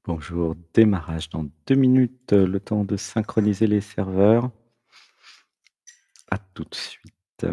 Bonjour, démarrage dans 2 minutes, le temps de synchroniser les serveurs. À tout de suite.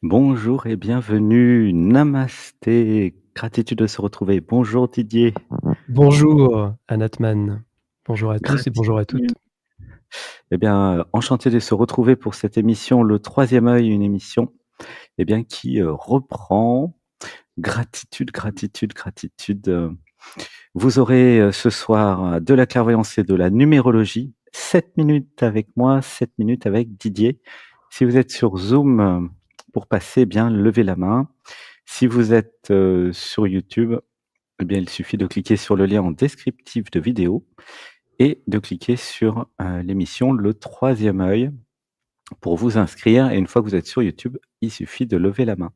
Bonjour et bienvenue. Namasté. Gratitude de se retrouver. Bonjour Didier. Bonjour Anatman. Bonjour à tous et bonjour à toutes. Gratitude. Eh bien, enchanté de se retrouver pour cette émission Le Troisième Œil, une émission, qui, reprend. Gratitude, gratitude, gratitude. Vous aurez, ce soir, de la clairvoyance et de la numérologie. 7 minutes avec moi, 7 minutes avec Didier. Si vous êtes sur Zoom, pour passer, levez la main. Si vous êtes, sur YouTube, il suffit de cliquer sur le lien en descriptif de vidéo et de cliquer sur, l'émission Le Troisième Œil pour vous inscrire, et une fois que vous êtes sur YouTube, il suffit de lever la main.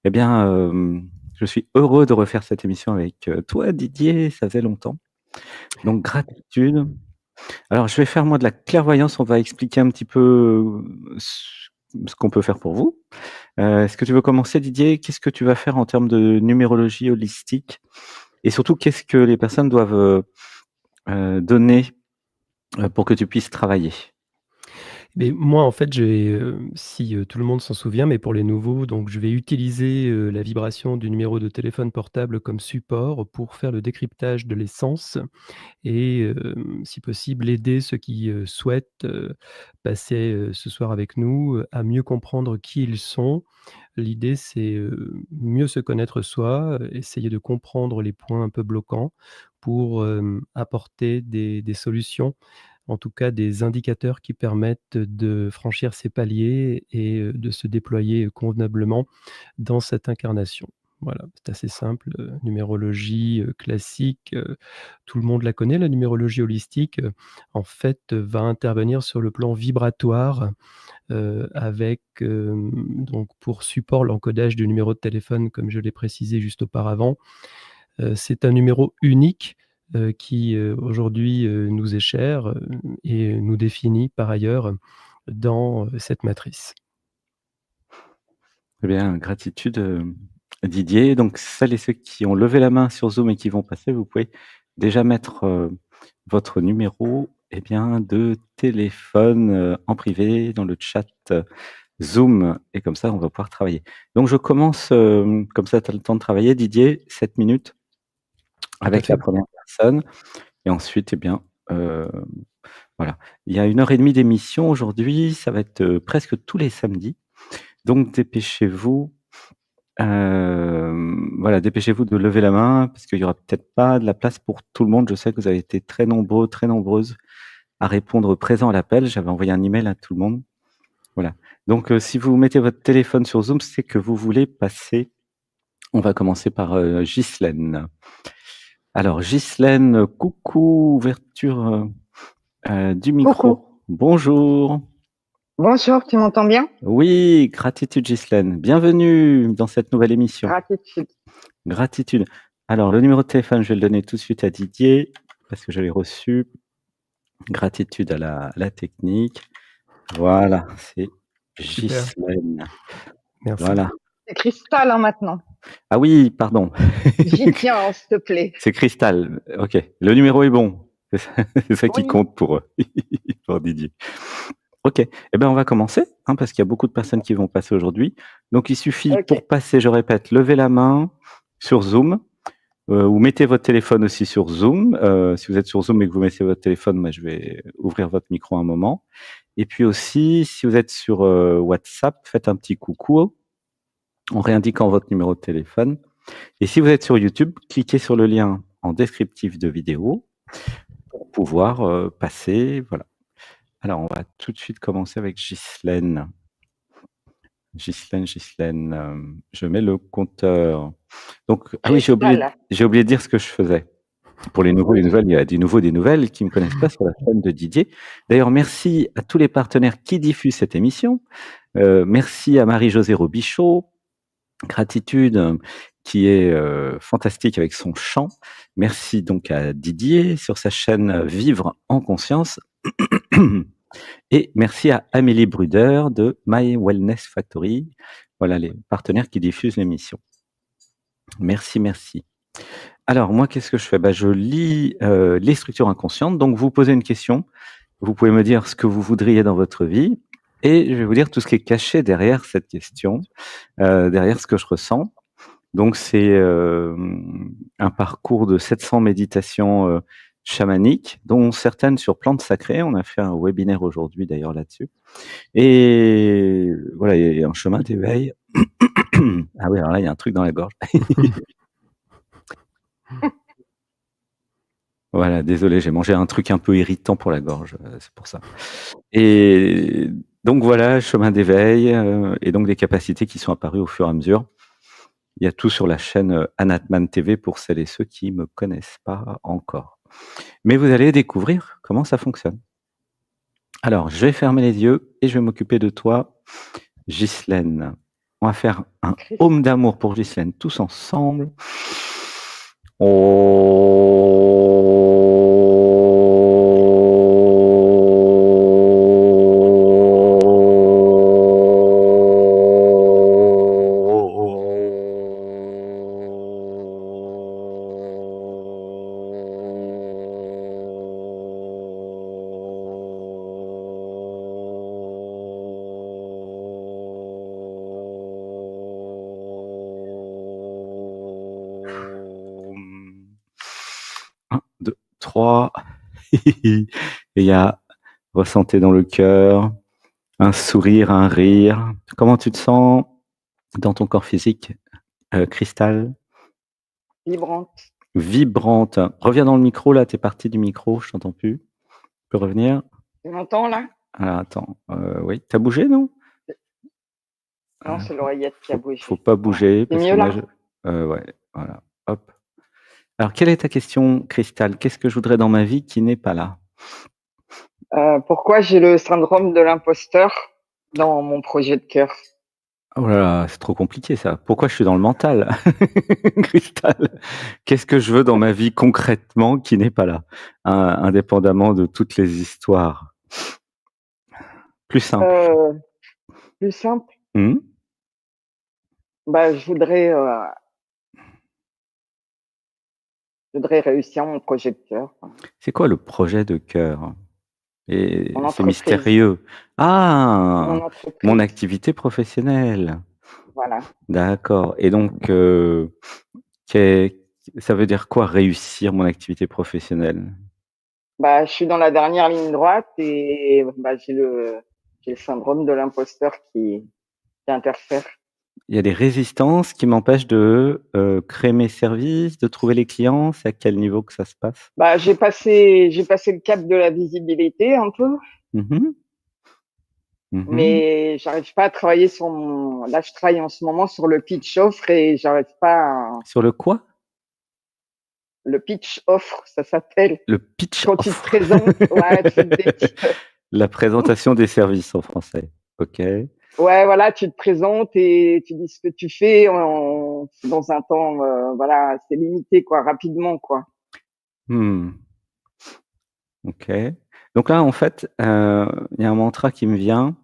Je suis heureux de refaire cette émission avec, toi Didier, ça faisait longtemps. Donc gratitude. Alors je vais faire moi de la clairvoyance, on va expliquer un petit peu, ce qu'on peut faire pour vous. Est-ce que tu veux commencer Didier? Qu'est-ce que tu vas faire en termes de numérologie holistique? Et surtout, qu'est-ce que les personnes doivent, donner, pour que tu puisses travailler? Mais moi, en fait, si, tout le monde s'en souvient, mais pour les nouveaux, donc je vais utiliser, la vibration du numéro de téléphone portable comme support pour faire le décryptage de l'essence et si possible, aider ceux qui, souhaitent, passer, ce soir avec nous, à mieux comprendre qui ils sont. L'idée, c'est, mieux se connaître soi, essayer de comprendre les points un peu bloquants pour, apporter des solutions, en tout cas des indicateurs qui permettent de franchir ces paliers et de se déployer convenablement dans cette incarnation. Voilà, c'est assez simple, numérologie, classique, tout le monde la connaît, la numérologie holistique, en fait, va intervenir sur le plan vibratoire, avec, donc pour support l'encodage du numéro de téléphone comme je l'ai précisé juste auparavant. C'est un numéro unique, qui, aujourd'hui, nous est cher, et nous définit par ailleurs dans, cette matrice. Eh bien, gratitude, Didier. Donc celles et ceux qui ont levé la main sur Zoom et qui vont passer, vous pouvez déjà mettre, votre numéro, de téléphone, en privé dans le chat, Zoom, et comme ça on va pouvoir travailler. Donc je commence, comme ça tu as le temps de travailler Didier, 7 minutes Tout à avec la fait. première personne, et ensuite, heu, voilà. Il y a 1 heure et demie d'émission aujourd'hui, ça va être, presque tous les samedis, donc dépêchez-vous. voilà, dépêchez-vous de lever la main parce qu'il y aura peut-être pas de la place pour tout le monde. Je sais que vous avez été très nombreux, très nombreuses à répondre présent à l'appel. J'avais envoyé un email à tout le monde. Voilà. Donc, si vous mettez votre téléphone sur Zoom, c'est que vous voulez passer. On va commencer par Ghislaine. Alors, Ghislaine, coucou, ouverture du Coucou. micro. Bonjour. Bonjour, tu m'entends bien? Oui, gratitude Ghislaine. Bienvenue dans cette nouvelle émission. Gratitude. Gratitude. Alors, le numéro de téléphone, je vais le donner tout de suite à Didier parce que je l'ai reçu. Gratitude à la technique. Voilà, c'est Super. Ghislaine. Merci. Voilà. C'est Cristal maintenant. Ah oui, pardon. J'y tiens, s'il te plaît. C'est Cristal. Ok. Le numéro est bon. C'est ça qui Oui. compte pour pour Didier. Ok. Eh bien, on va commencer, hein, parce qu'il y a beaucoup de personnes qui vont passer aujourd'hui. Donc, il suffit Ok. pour passer, je répète, levez la main sur Zoom ou mettez votre téléphone aussi sur Zoom. Si vous êtes sur Zoom et que vous mettez votre téléphone, moi, je vais ouvrir votre micro un moment. Et puis aussi, si vous êtes sur WhatsApp, faites un petit coucou en réindiquant votre numéro de téléphone. Et si vous êtes sur YouTube, cliquez sur le lien en descriptif de vidéo pour pouvoir passer. Voilà. Alors, on va tout de suite commencer avec Ghislaine. Ghislaine, je mets le compteur. Donc, ah oui, j'ai oublié de dire ce que je faisais. Pour les nouveaux, les nouvelles, il y a des nouveaux, des nouvelles qui ne me connaissent pas sur la chaîne de Didier. D'ailleurs, merci à tous les partenaires qui diffusent cette émission. Merci à Marie-Josée Robichaud, Gratitude, qui est fantastique avec son chant. Merci donc à Didier sur sa chaîne Vivre en conscience. Et merci à Amélie Bruder de My Wellness Factory. Voilà les partenaires qui diffusent l'émission. Merci, merci. Alors, moi, qu'est-ce que je fais? Je lis les structures inconscientes. Donc, vous posez une question. Vous pouvez me dire ce que vous voudriez dans votre vie. Et je vais vous dire tout ce qui est caché derrière cette question, derrière ce que je ressens. Donc, c'est un parcours de 700 méditations chamaniques, dont certaines sur plantes sacrées. On a fait un webinaire aujourd'hui, d'ailleurs, là-dessus. Et voilà, il y a un chemin d'éveil. Ah oui, alors là, il y a un truc dans la gorge. Voilà, désolé, j'ai mangé un truc un peu irritant pour la gorge, c'est pour ça. Et donc voilà, chemin d'éveil et donc des capacités qui sont apparues au fur et à mesure. Il y a tout sur la chaîne Anatman TV pour celles et ceux qui me connaissent pas encore. Mais vous allez découvrir comment ça fonctionne. Alors, je vais fermer les yeux et je vais m'occuper de toi, Ghislaine. On va faire un home d'amour pour Ghislaine tous ensemble. Un, deux, trois. Et il y a, ressentez dans le cœur, un sourire, un rire. Comment tu te sens dans ton corps physique, Cristal? Vibrante. Vibrante. Reviens dans le micro, là, t'es parti du micro, je t'entends plus. Tu peux revenir? Tu m'entends là? Alors attends, oui, t'as bougé, non? Non, c'est l'oreillette qui a bougé. Faut pas bouger. C'est parce mieux que là? moi, ouais, voilà, hop. Alors, quelle est ta question, Cristal? Qu'est-ce que je voudrais dans ma vie qui n'est pas là? Pourquoi j'ai le syndrome de l'imposteur dans mon projet de cœur? Oh là là, c'est trop compliqué ça. Pourquoi je suis dans le mental? Cristal, qu'est-ce que je veux dans ma vie concrètement qui n'est pas là? Indépendamment de toutes les histoires. Plus simple. Plus simple? Mmh. Je voudrais réussir mon projet de cœur. C'est quoi le projet de cœur? Et Mon c'est entreprise. mystérieux. Ah! Mon entreprise. Mon activité professionnelle. Voilà. D'accord. Et donc, ça veut dire quoi réussir mon activité professionnelle? Je suis dans la dernière ligne droite et j'ai le syndrome de l'imposteur qui interfère. Il y a des résistances qui m'empêchent de, créer mes services, de trouver les clients? C'est à quel niveau que ça se passe? Bah, j'ai passé le cap de la visibilité un peu, Mmh. Mmh. mais j'arrive pas à travailler sur mon là, je travaille en ce moment sur le pitch offre et j'arrive pas à Sur le quoi? le pitch offre, ça s'appelle. Le pitch Quand tu te off. présentes, ouais, tu fais des petites, La présentation des services en français. OK. ouais, voilà, tu te présentes et tu dis ce que tu fais dans un temps, voilà, c'est limité quoi, rapidement quoi. Mmh. OK. Donc là, en fait, il y a un mantra qui me vient.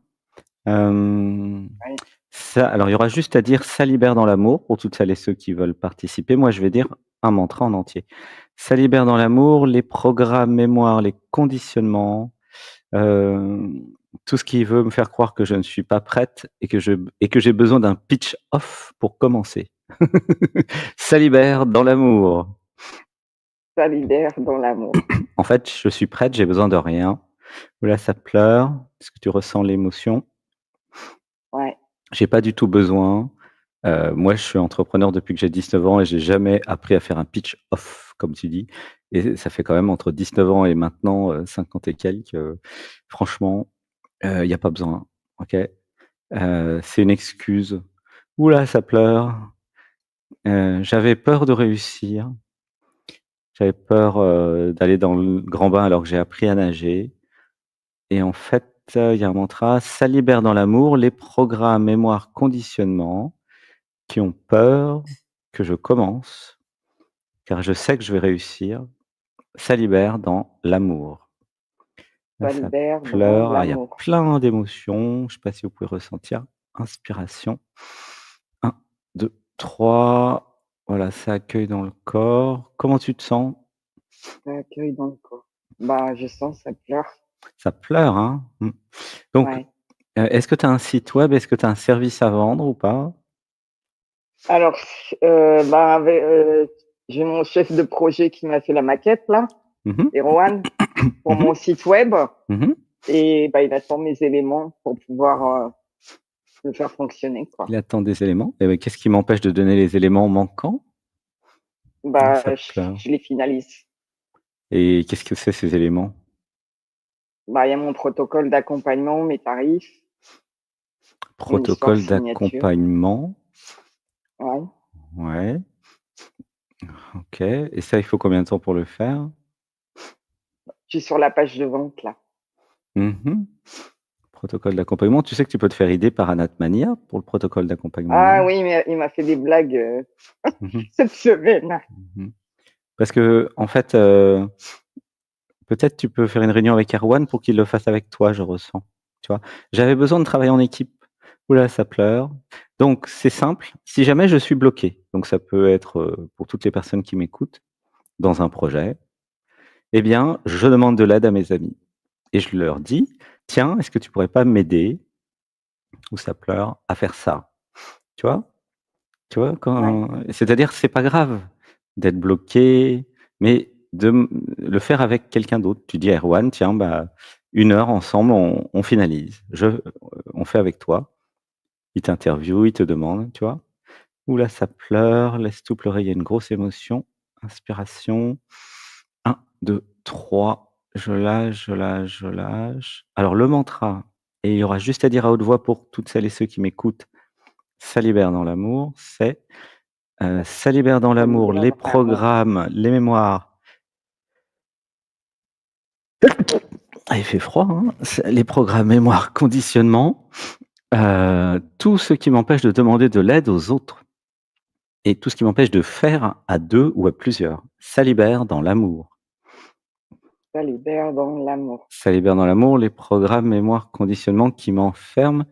Ouais, Ça alors il y aura juste à dire: «Ça libère dans l'amour» pour toutes celles et ceux qui veulent participer. Moi, je vais dire un mantra en entier. Ça libère dans l'amour, les programmes mémoire, les conditionnements, hem, tout ce qui veut me faire croire que je ne suis pas prête et que j'ai besoin d'un pitch off pour commencer. Ça libère dans l'amour. ça libère dans l'amour. En fait, je suis prête, j'ai besoin de rien. Là, ça pleure, est-ce que tu ressens l'émotion? Ouais, J'ai pas du tout besoin. Moi, je suis entrepreneur depuis que j'ai 19 ans et j'ai jamais appris à faire un pitch off, comme tu dis, et ça fait quand même entre 19 ans et maintenant, 50 et quelques, franchement, il y a pas besoin, OK? C'est une excuse. «Ouh là, ça pleure, j'avais peur de réussir, j'avais peur, d'aller dans le grand bain alors que j'ai appris à nager». Et en fait, il y a un mantra: «Ça libère dans l'amour les programmes, mémoire, conditionnement qui ont peur que je commence, car je sais que je vais réussir. Ça libère dans l'amour». Là, ça ça libère dans pleure, ah, il y a l'amour. plein d'émotions, je ne sais pas si vous pouvez ressentir. Inspiration, 1, 2, 3. Voilà, ça accueille dans le corps. Comment tu te sens? Ça accueille dans le corps. Bah, je sens, ça pleure. Ça pleure, hein? Mmh. Donc, Ouais. est-ce que tu as un site web? Est-ce que tu as un service à vendre ou pas? Alors, bah, j'ai mon chef de projet qui m'a fait la maquette là, Mmh mh. Erwan, pour Mmh mh. mon site web Mmh. et bah, il attend mes éléments pour pouvoir, le faire fonctionner quoi. Il attend des éléments. Et ouais, qu'est-ce qui m'empêche de donner les éléments manquants? Ah, Bah, ça je pleure. je les finalise. Et qu'est-ce que c'est ces éléments? Bah, il y a mon protocole d'accompagnement, mes tarifs, mon histoire Protocole signature. d'accompagnement. Ouais. Ouais, OK. Et ça, il faut combien de temps pour le faire? Je suis sur la page de vente là. Mmh. Protocole d'accompagnement. Tu sais que tu peux te faire aider par Anatmania pour le protocole d'accompagnement, Ah non? oui, mais il m'a fait des blagues, Mmh mh. cette semaine. Mmh. Parce qu'en fait, peut-être tu peux faire une réunion avec Erwan pour qu'il le fasse avec toi, je ressens. Tu vois? J'avais besoin de travailler en équipe. Ouh là, ça pleure. Donc c'est simple, si jamais je suis bloqué, donc ça peut être, pour toutes les personnes qui m'écoutent, dans un projet, eh bien, je demande de l'aide à mes amis et je leur dis: «Tiens, est-ce que tu pourrais pas m'aider?» où ça pleure, «à faire ça». Tu vois? Tu vois? Ouais, C'est-à-dire, c'est pas grave d'être bloqué, mais le faire avec quelqu'un d'autre. Tu dis à Erwan: «Tiens, bah, 1 heure ensemble, on finalise. On fait avec toi». Il t'interviewe, il te demande, tu vois? Ouh là, ça pleure, laisse tout pleurer, il y a une grosse émotion. Inspiration, 1, 2, 3. Je lâche, je lâche, je lâche. Alors le mantra, et il y aura juste à dire à haute voix pour toutes celles et ceux qui m'écoutent: «Ça libère dans l'amour», c'est ça libère dans ça l'amour libère les dans l'amour. programmes, les mémoires. Ah, il fait froid, hein? C'est les programmes, mémoire, conditionnement, tout ce qui m'empêche de demander de l'aide aux autres et tout ce qui m'empêche de faire à 2 ou à plusieurs. Ça libère dans l'amour. Ça libère dans l'amour. Ça libère dans l'amour les programmes, mémoire, conditionnement qui m'enferment,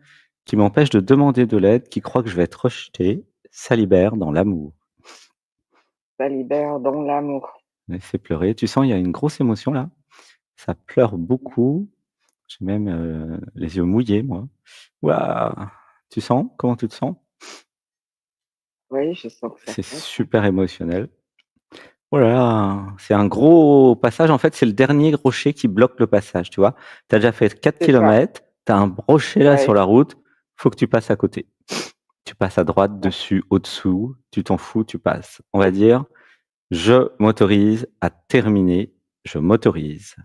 qui m'empêchent de demander de l'aide, qui croient que je vais être rejeté. Ça libère dans l'amour. Ça libère dans l'amour. Laissez pleurer. Tu sens, il y a une grosse émotion là? Ça pleure beaucoup. J'ai même, les yeux mouillés moi. Waouh! Tu sens? Comment tu te sens? Oui, je sens que ça C'est passe, hein. super émotionnel. Oh là là, c'est un gros passage. En fait, c'est le dernier rocher qui bloque le passage, tu vois? Tu as déjà fait 4 C'est ça, kilomètres, tu as un rocher là sur ouais, la route, faut que tu passes à côté. tu passes à droite, dessus, au-dessous, tu t'en fous, tu passes. On va dire: «Je m'autorise à terminer, je m'autorise».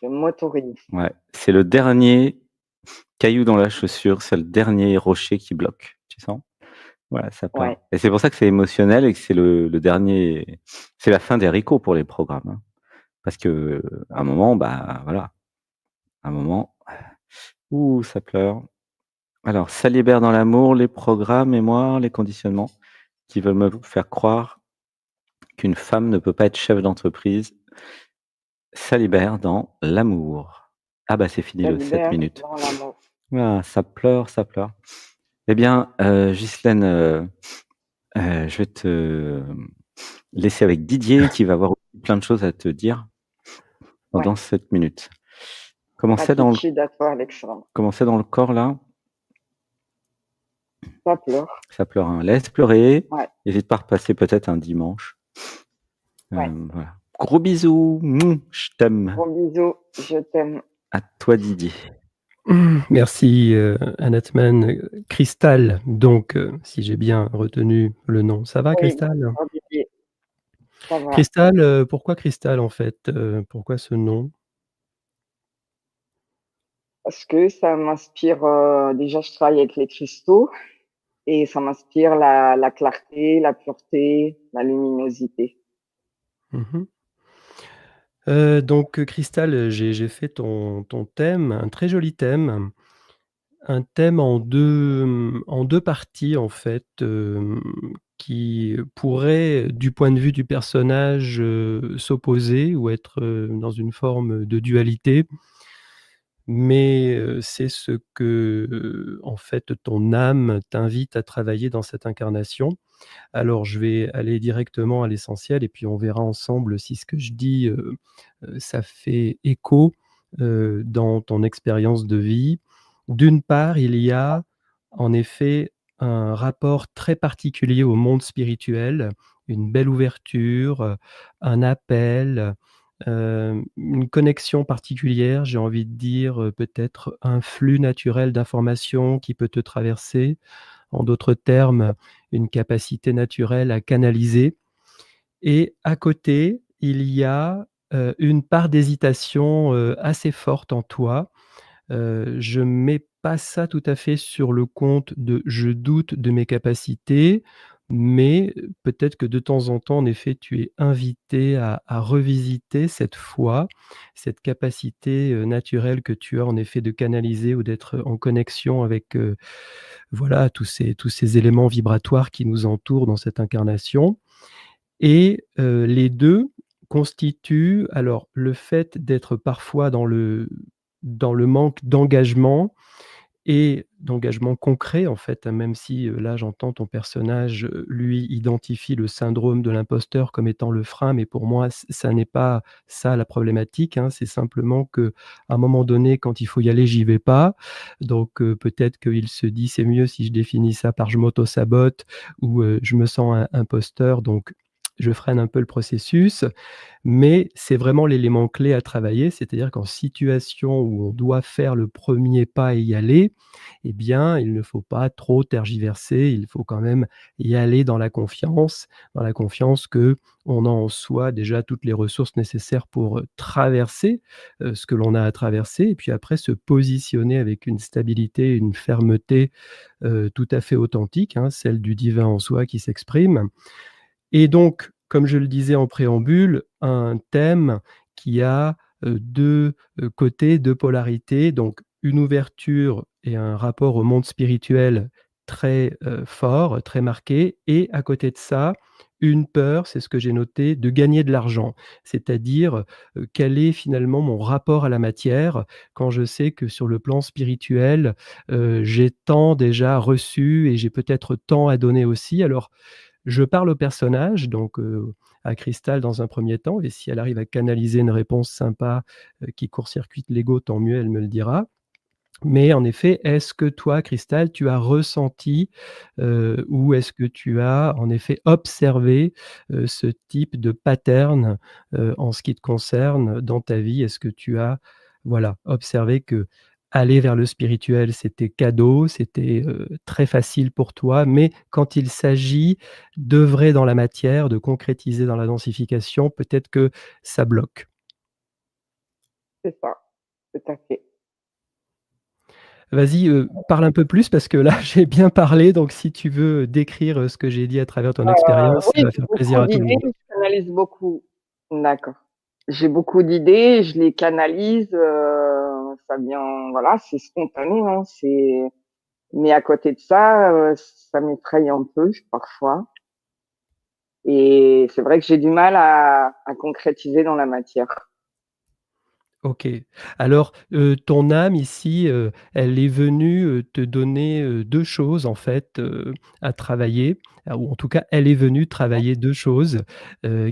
Je m'autorise. Ouais, c'est le dernier caillou dans la chaussure, c'est le dernier rocher qui bloque, tu sens? Voilà, ça Ouais, part et c'est pour ça que c'est émotionnel et que c'est le dernier c'est la fin des haricots pour les programmes, hein. Parce que à un moment, bah, voilà, à un moment, ouh, ça pleure. Alors, ça libère dans l'amour les programmes, mémoires, les conditionnements qui veulent me faire croire qu'une femme ne peut pas être chef d'entreprise. Ça libère dans l'amour. Ah bah, c'est fini ça le 7 libère minutes. dans l'amour. Ah, ça pleure, ça pleure. Eh bien, Ghislaine, je vais te laisser avec Didier qui va avoir plein de choses à te dire Ouais, pendant 7 minutes. Comment c'est dans le gratitude à toi, Alexandre. comment c'est dans le corps là? Ça pleure. Ça pleure, hein. Laisse pleurer, Ouais, hésite pas à repasser peut-être un dimanche. ouais. Voilà. Gros bisous, je t'aime. Gros bisous, je t'aime. À toi Didier. Merci, Anatman. Cristal, donc, si j'ai bien retenu le nom. Ça va Oui, Cristal? bonjour Didier, ça va. Cristal, pourquoi Cristal en fait? Pourquoi ce nom? Parce que ça m'inspire, déjà je travaille avec les cristaux et ça m'inspire la clarté, la pureté, la luminosité. Mmh. Donc, Cristal, j'ai fait ton thème, un très joli thème. Un thème en 2 parties en fait, qui pourraient, du point de vue du personnage, s'opposer ou être, dans une forme de dualité. Mais, c'est ce que, en fait, ton âme t'invite à travailler dans cette incarnation. Alors je vais aller directement à l'essentiel et puis on verra ensemble si ce que je dis, ça fait écho, dans ton expérience de vie. D'une part, il y a en effet un rapport très particulier au monde spirituel, une belle ouverture, un appel, une connexion particulière, j'ai envie de dire, peut-être un flux naturel d'informations qui peut te traverser. En d'autres termes, une capacité naturelle à canaliser et à côté, il y a, une part d'hésitation, assez forte en toi. Je mets pas ça tout à fait sur le compte de «je doute de mes capacités», mais peut-être que de temps en temps, en effet, tu es invité à revisiter cette foi, cette capacité, naturelle que tu as en effet de canaliser ou d'être en connexion avec, voilà, tous ces éléments vibratoires qui nous entourent dans cette incarnation et les 2 constituent alors le fait d'être parfois dans le manque d'engagement et d'engagement concret en fait, hein, même si, là j'entends ton personnage, lui identifie le syndrome de l'imposteur comme étant le frein, mais pour moi ça n'est pas ça la problématique, hein. C'est simplement qu'à un moment donné quand il faut y aller, j'y vais pas. Donc, peut-être qu'il se dit: «C'est mieux si je définis ça par je m'auto-sabote» ou, «Je me sens imposteur donc je freine un peu le processus». Mais c'est vraiment l'élément clé à travailler, c'est-à-dire qu'en situation où on doit faire le premier pas et y aller, eh bien, il ne faut pas trop tergiverser, il faut quand même y aller dans la confiance qu'on a en soi déjà toutes les ressources nécessaires pour, traverser, ce que l'on a à traverser et puis après se positionner avec une stabilité, une fermeté, tout à fait authentique, hein, celle du divin en soi qui s'exprime. Et donc, comme je le disais en préambule, un thème qui a, 2, côtés, 2 polarités, donc une ouverture et un rapport au monde spirituel très, fort, très marqué et à côté de ça, une peur, c'est ce que j'ai noté, de gagner de l'argent. C'est-à-dire, quel est finalement mon rapport à la matière quand je sais que sur le plan spirituel, j'ai tant déjà reçu et j'ai peut-être tant à donner aussi. Alors je parle au personnage, donc à Cristal dans un premier temps et si elle arrive à canaliser une réponse sympa, qui court-circuite l'ego, tant mieux, elle me le dira. Mais en effet, est-ce que toi, Cristal, tu as ressenti, ou est-ce que tu as en effet observé, ce type de pattern, en ce qui te concerne dans ta vie? Est-ce que tu as, voilà, observé que aller vers le spirituel, c'était cadeau, c'était, très facile pour toi, mais quand il s'agit d'œuvrer dans la matière, de concrétiser dans la densification, peut-être que ça bloque. C'est ça, tout à fait. Vas-y, parle un peu plus parce que là, j'ai bien parlé, donc si tu veux décrire, ce que j'ai dit à travers ton expérience, ça Oui, va j'ai faire plaisir beaucoup à tout le d'idées, monde. je canalise beaucoup. D'accord. J'ai beaucoup d'idées, je les canalise, ça vient voilà, c'est spontané, hein, mais à côté de ça, ça m'effraie un peu parfois et c'est vrai que j'ai du mal à concrétiser dans la matière. OK. Alors, ton âme ici, elle est venue, te donner, 2 choses en fait, à travailler, ou en tout cas, elle est venue travailler 2 choses,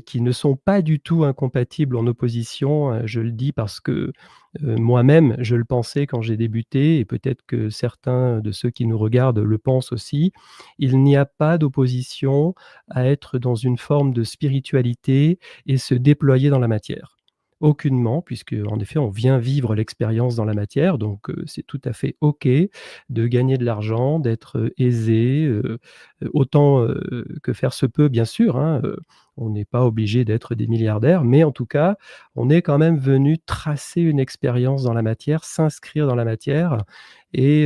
qui ne sont pas du tout incompatibles, en opposition, je le dis parce que, moi-même, je le pensais quand j'ai débuté et peut-être que certains de ceux qui nous regardent le pensent aussi. Il n'y a pas d'opposition à être dans une forme de spiritualité et se déployer dans la matière. Aucunement, puisque en effet, on vient vivre l'expérience dans la matière, donc c'est tout à fait OK de gagner de l'argent, d'être, aisé, autant, que faire se peut, bien sûr, hein, on n'est pas obligé d'être des milliardaires, mais en tout cas, on est quand même venu tracer une expérience dans la matière, s'inscrire dans la matière et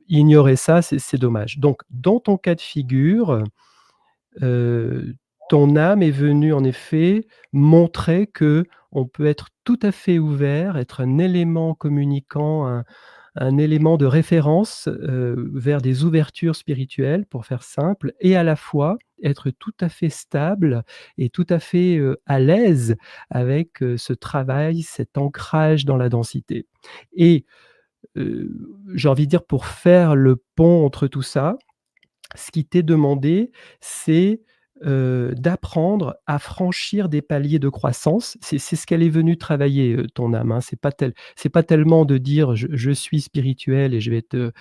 ignorer ça, c'est dommage. Donc dans ton cas de figure, Heu, ton âme est venue en effet montrer qu'on peut être tout à fait ouvert, être un élément communicant, un élément de référence, vers des ouvertures spirituelles, pour faire simple, et à la fois être tout à fait stable et tout à fait, à l'aise avec, ce travail, cet ancrage dans la densité. Et j'ai envie de dire, pour faire le pont entre tout ça, ce qui t'est demandé, c'est, d'apprendre à franchir des paliers de croissance. C'est ce qu'elle est venue travailler, ton âme, hein. C'est pas tellement de dire: «Je suis spirituel et je vais te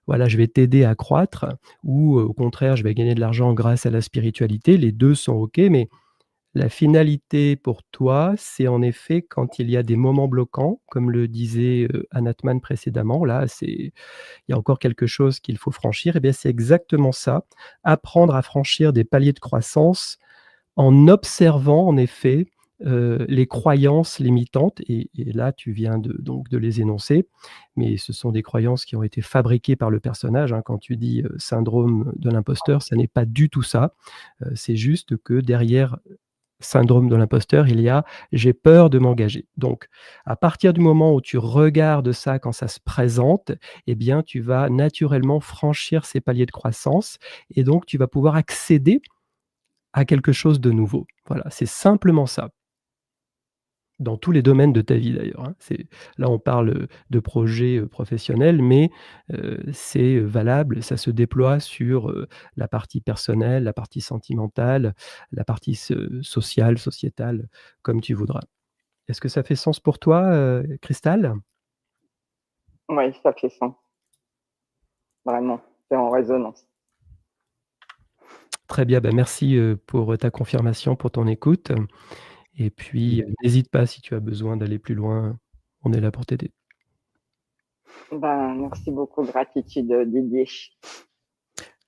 voilà, je vais t'aider à croître» ou, au contraire: «Je vais gagner de l'argent grâce à la spiritualité». Les 2 sont OK, mais la finalité pour toi, c'est en effet quand il y a des moments bloquants, comme le disait, Anatman précédemment, là, il y a encore quelque chose qu'il faut franchir, et bien, c'est exactement ça. Apprendre à franchir des paliers de croissance en observant en effet, les croyances limitantes, et là, tu viens de les énoncer, mais ce sont des croyances qui ont été fabriquées par le personnage, hein. Quand tu dis, syndrome de l'imposteur, ça n'est pas du tout ça. C'est juste que derrière syndrome de l'imposteur, il y a: «J'ai peur de m'engager». Donc à partir du moment où tu regardes ça quand ça se présente, eh bien, tu vas naturellement franchir ces paliers de croissance et donc tu vas pouvoir accéder à quelque chose de nouveau. Voilà, c'est simplement ça. Dans tous les domaines de ta vie d'ailleurs, hein. Là, on parle, de projets, professionnels, mais c'est, valable, ça se déploie sur, la partie personnelle, la partie sentimentale, la partie sociale, sociétale, comme tu voudras. Est-ce que ça fait sens pour toi, Cristal? Oui, ça fait sens, vraiment, c'est en résonance. Très bien, bah, merci, pour ta confirmation, pour ton écoute, et puis, n'hésite pas si tu as besoin d'aller plus loin, on est là pour t'aider. Ben, merci beaucoup, gratitude, Didier.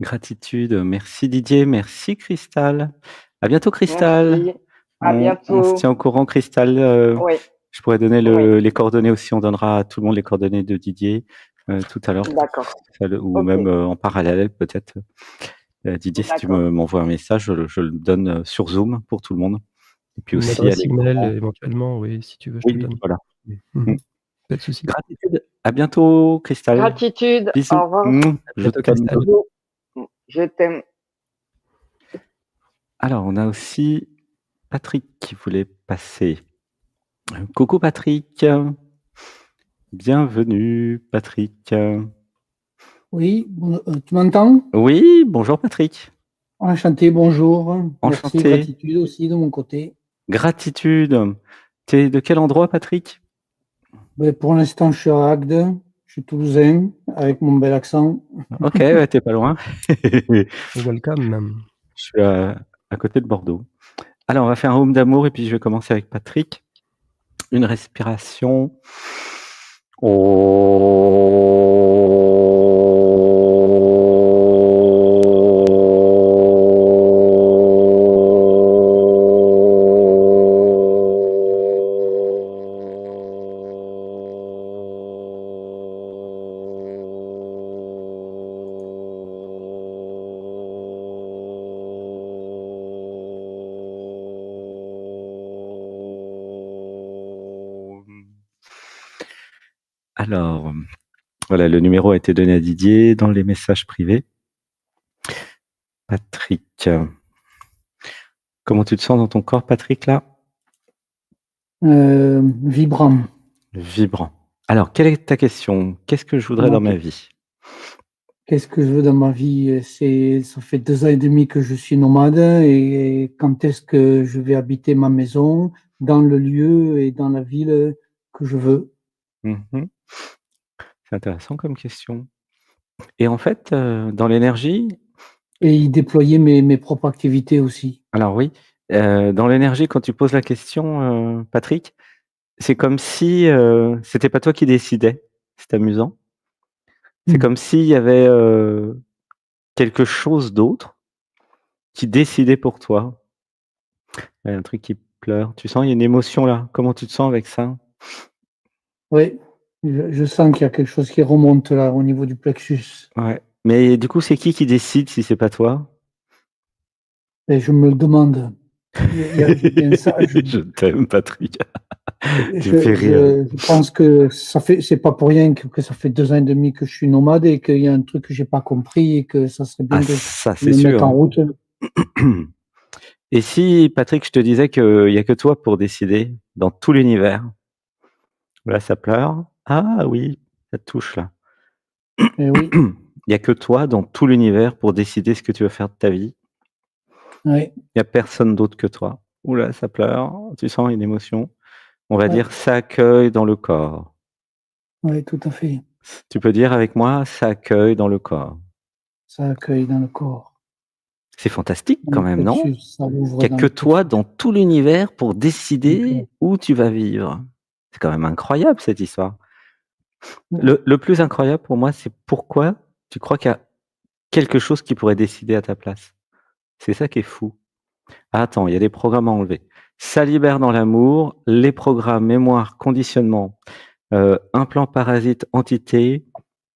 Gratitude, merci Didier, merci Cristal. À bientôt Cristal. Merci, à On se tient bientôt. au courant Cristal, Oui, je pourrais donner oui, les coordonnées aussi, on donnera à tout le monde les coordonnées de Didier, tout à l'heure, d'accord. ou OK, même, en parallèle peut-être. Didier, si tu d'accord, m'envoies un message, je le donne, sur Zoom pour tout le monde, et puis Une aussi à adresse email, l'écran. éventuellement, oui, si tu veux, je te Oui, le oui, donne. voilà. Mmh. Mmh. Pas de souci. Gratitude, à bientôt Cristal. gratitude, Bisous. au revoir. À Je bientôt, t'aime. Cristal. Bisous. Je t'aime. Alors on a aussi Patrick qui voulait passer. Coucou Patrick, bienvenue Patrick. Oui, tu m'entends? Oui, bonjour Patrick, Enchanté, bonjour. Merci, enchanté. gratitude aussi de mon côté. Gratitude. Tu es de quel endroit Patrick? Ben, pour l'instant, je suis à Agde, je suis toulousain, avec mon bel accent. OK, ouais, tu pas loin. Welcome. Je suis à côté de Bordeaux. Alors on va faire un home d'amour et puis je vais commencer avec Patrick. Une respiration. Alors, voilà, le numéro a été donné à Didier dans les messages privés. Patrick, comment tu te sens dans ton corps, Patrick, là? Vibrant. Vibrant. Alors, quelle est ta question? Qu'est-ce que je voudrais dans ma vie? Qu'est-ce que je veux dans ma vie? Ça fait 2 ans et demi que je suis nomade et quand est-ce que je vais habiter ma maison dans le lieu et dans la ville que je veux? Mmh. C'est intéressant comme question. Et en fait, dans l'énergie, Et y déployer mes propres activités aussi. alors oui, dans l'énergie, quand tu poses la question, Patrick, c'est comme si, c'était pas toi qui décidais. C'est amusant. C'est Mmh. comme s'il y avait, quelque chose d'autre qui décidait pour toi. Il y a un truc qui pleure. Tu sens, il y a une émotion là. Comment tu te sens avec ça? Oui, je sens qu'il y a quelque chose qui remonte là au niveau du plexus Ouais. Mais du coup, c'est qui décide si c'est pas toi? et je me le demande. Il y a ça, Je t'aime, Patrick. Tu me je fais rire. je pense que c'est pas pour rien que ça fait 2 ans et demi que je suis nomade et qu'il y a un truc que j'ai pas compris et que ça serait bien Ah de ça, c'est le mettre en sûr. route. Et si, Patrick, je te disais qu'il y a que toi pour décider dans tout l'univers? Là, ça pleure. Ah oui, ça te touche là. Eh oui, Il y a que toi dans tout l'univers pour décider ce que tu veux faire de ta vie. oui, Il y a personne d'autre que toi. Ouh là, ça pleure. Tu sens une émotion. On va ouais, dire ça accueille dans le corps. ouais, tout à fait. Tu peux dire avec moi, ça accueille dans le corps. Ça accueille dans le corps, C'est fantastique dans quand le même, non? plexus, ça Il y ouvre a dans que le toi plexus. dans tout l'univers pour Donc, décider où tu vas vivre. C'est quand même incroyable cette histoire. ouais, Le plus incroyable pour moi, c'est pourquoi tu crois qu'il y a quelque chose qui pourrait décider à ta place? C'est ça qui est fou. Ah, attends, il y a des programmes à enlever. Ça libère dans l'amour, les programmes, mémoire, conditionnement, implants, parasites, entités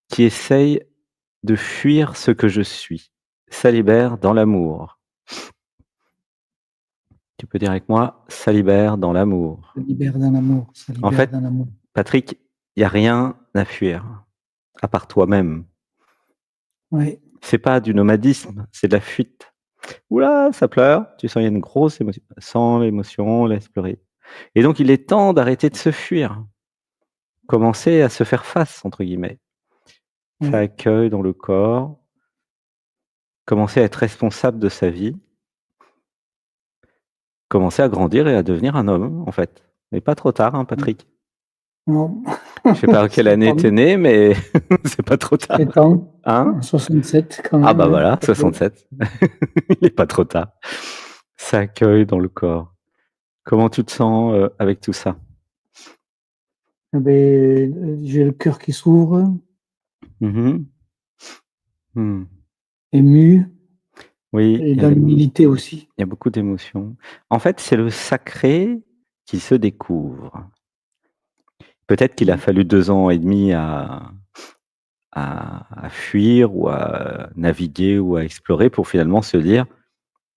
qui essayent de fuir ce que je suis. Ça libère dans l'amour. Tu peux dire avec moi, ça libère dans l'amour. ça libère dans l'amour, ça En libère fait, dans l'amour. Patrick, il y a rien à fuir, à part toi-même. Oui, C'est pas du nomadisme, c'est de la fuite. Ouh là, ça pleure, tu sens il y a une grosse émotion. Sens l'émotion, laisse pleurer. Et donc il est temps d'arrêter de se fuir. Commencer à se faire face entre guillemets. Ça oui, accueille dans le corps, commencer à être responsable de sa vie, commencer à grandir et à devenir un homme, en fait. Mais pas trop tard, hein, oui. Patrick. Non, Je sais pas à quelle c'est année tu es temps, né, mais c'est pas trop tard. c'est temps. Hein? 67 quand Ah même, bah hein, voilà, ça peut 67. Il est pas trop tard. Ça accueille dans le corps. Comment tu te sens, avec tout ça? eh beh, j'ai le cœur qui s'ouvre, Mmh mh. Mmh. ému Oui, et dans l'humilité aussi. il y a beaucoup d'émotions. En fait, c'est le sacré qui se découvre. Peut-être qu'il a Oui, fallu 2 ans et demi à fuir ou à naviguer ou à explorer pour finalement se dire: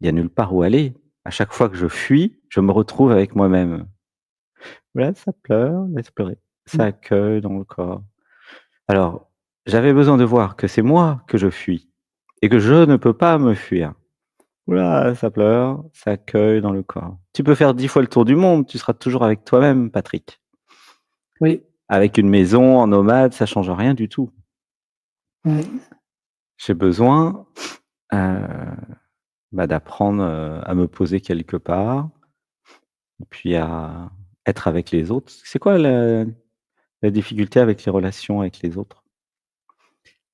«Il y a nulle part où aller. À chaque fois que je fuis, je me retrouve avec moi-même». Voilà, ça pleure, laisse pleurer. Ça mmh, accueille dans le corps. Alors, j'avais besoin de voir que c'est moi que je fuis et que je ne peux pas me fuir. Ouh là, ça pleure, ça accueille dans le corps. Tu peux faire 10 fois le tour du monde, tu seras toujours avec toi-même, Patrick. oui, Avec une maison en nomade, ça change rien du tout. oui, J'ai besoin, heu, d'apprendre, à me poser quelque part et puis à être avec les autres. C'est quoi la difficulté avec les relations avec les autres?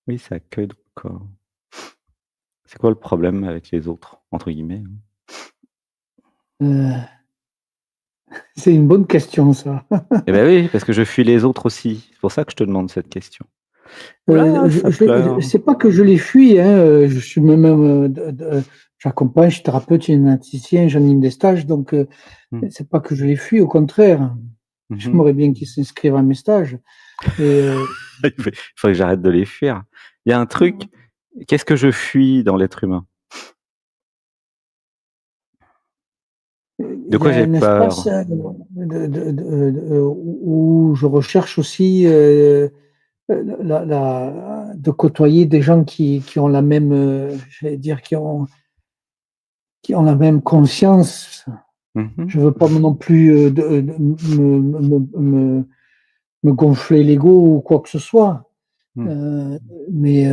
Oui, ça accueille dans le corps. C'est quoi le problème avec les autres? Entre guillemets, hein. heu, C'est une bonne question, ça. Eh ben oui, parce que je fuis les autres aussi. C'est pour ça que je te demande cette question. Ouh là, ça pleure. C'est pas que je les fuis, hein, je suis même, j'accompagne, je suis thérapeute, généticien, j'anime des stages, donc Mmh. c'est pas que je les fuis, au contraire. Mmh mh. J'aimerais bien qu'ils s'inscrivent à mes stages. Et Il faudrait que j'arrête de les fuir. Il y a un truc, qu'est-ce que je fuis dans l'être humain? De il y quoi a j'ai un espace peur? où je recherche aussi de côtoyer des gens qui ont la même, j'allais dire, qui ont la même conscience. Mmh mh. Je veux pas non plus me gonfler l'ego ou quoi que ce soit. Mmh. Euh, mais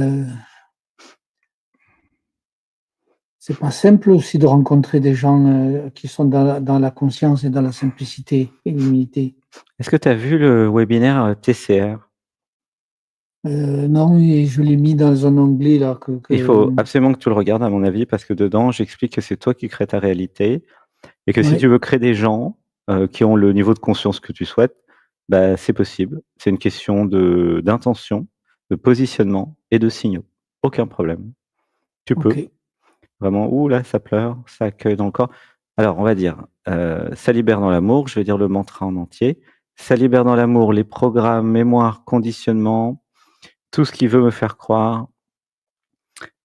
c'est pas simple aussi de rencontrer des gens qui sont dans la conscience et dans la simplicité et l'humilité. Est-ce que tu as vu le webinaire, TCR? Non, et je l'ai mis dans un onglet là Il faut absolument que tu le regardes à mon avis, parce que dedans, j'explique que c'est toi qui crées ta réalité et que si ouais, tu veux créer des gens, qui ont le niveau de conscience que tu souhaites, bah, c'est possible. C'est une question d'intention, de positionnement et de signaux. Aucun problème. Tu peux, ok. vraiment. Ouh là, ça pleure, ça accueille dans le corps. Alors on va dire, ça libère dans l'amour, je vais dire le mantra en entier. Ça libère dans l'amour les programmes, mémoires, conditionnements, tout ce qui veut me faire croire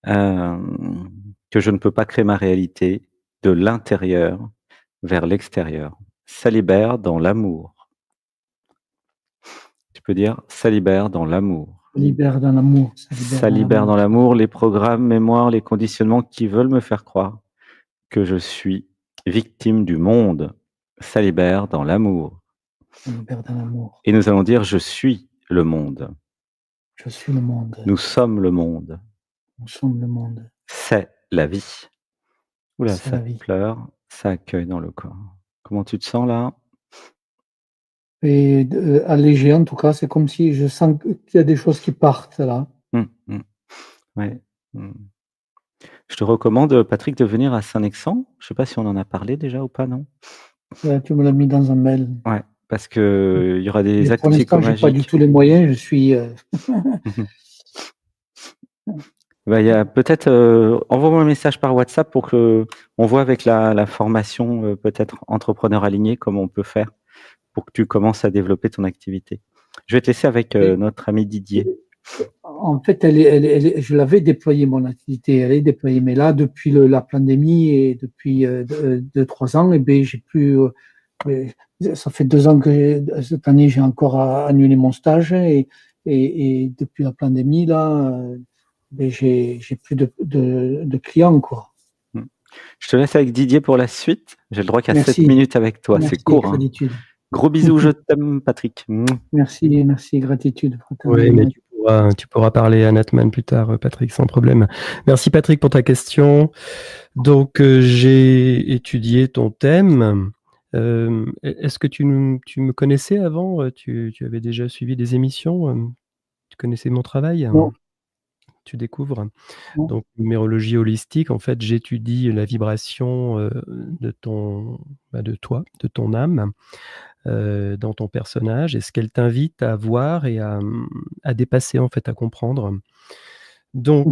que je ne peux pas créer ma réalité de l'intérieur vers l'extérieur. Ça libère dans l'amour. Tu peux dire: «Ça libère dans l'amour». Ça libère dans l'amour, ça libère Ça dans libère l'amour, dans l'amour les programmes, mémoires, les conditionnements qui veulent me faire croire que je suis victime du monde. Ça libère dans l'amour. ça libère dans l'amour. Et nous allons dire: «Je suis le monde. Je suis le monde, Nous sommes le monde. nous sommes le monde, C'est la vie». Ouh là, c'est ça la vie. pleure, ça accueille dans le corps. Comment tu te sens là? Et allégé en tout cas, c'est comme si je sens qu'il y a des choses qui partent là. Mmh mh. Ouais. Mmh. Je te recommande, Patrick, de venir à Saint-Nexent. Je sais pas si on en a parlé déjà ou pas, non? Tu me l'as mis dans un mail. Ouais, parce qu'il y aura Mais des actes pour l'instant, j'ai pas du psychomagiques. tout les moyens, je suis, Mmh mh. Bah, il y a peut-être, envoie-moi un message par WhatsApp pour qu'on voit avec la formation, peut-être entrepreneur aligné, comment on peut faire pour que tu commences à développer ton activité. Je vais te laisser avec, et notre ami Didier. en fait, je l'avais déployée mon activité, elle est déployée, mais là, depuis la pandémie et depuis 2-3 ans, et ben, j'ai plus, mais ça fait 2 ans que cette année, j'ai encore annulé mon stage et depuis la pandémie, là, ben, j'ai plus de clients, quoi. Mmh. Je te laisse avec Didier pour la suite. J'ai le droit qu'à 7 Merci, minutes avec toi, c'est merci et court, hein. gratitude. Gros bisous, je t'aime Patrick. Mouah. Merci, merci, gratitude Oui, mais fraternellement. tu pourras parler à Natman plus tard, Patrick, sans problème. Merci Patrick pour ta question. Donc, j'ai étudié ton thème. Est-ce que tu me connaissais avant? Tu avais déjà suivi des émissions? Tu connaissais mon travail? Non, Tu découvres? non. Donc numérologie holistique, en fait, j'étudie la vibration, de toi, de ton âme, dans ton personnage et ce qu'elle t'invite à voir et à dépasser, en fait, à comprendre. Donc,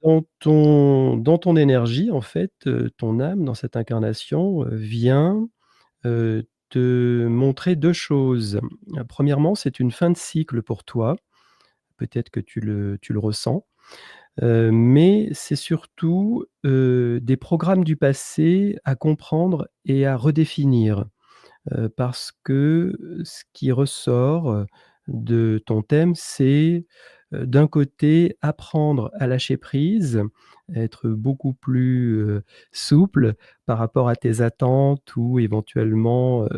Mhm, dans ton énergie, en fait, ton âme, dans cette incarnation, vient, te montrer 2 choses. Premièrement, c'est une fin de cycle pour toi. Peut-être que tu le ressens. Mais c'est surtout, des programmes du passé à comprendre et à redéfinir. Parce que, ce qui ressort, de ton thème, c'est, d'un côté, apprendre à lâcher prise, être beaucoup plus, souple par rapport à tes attentes ou éventuellement,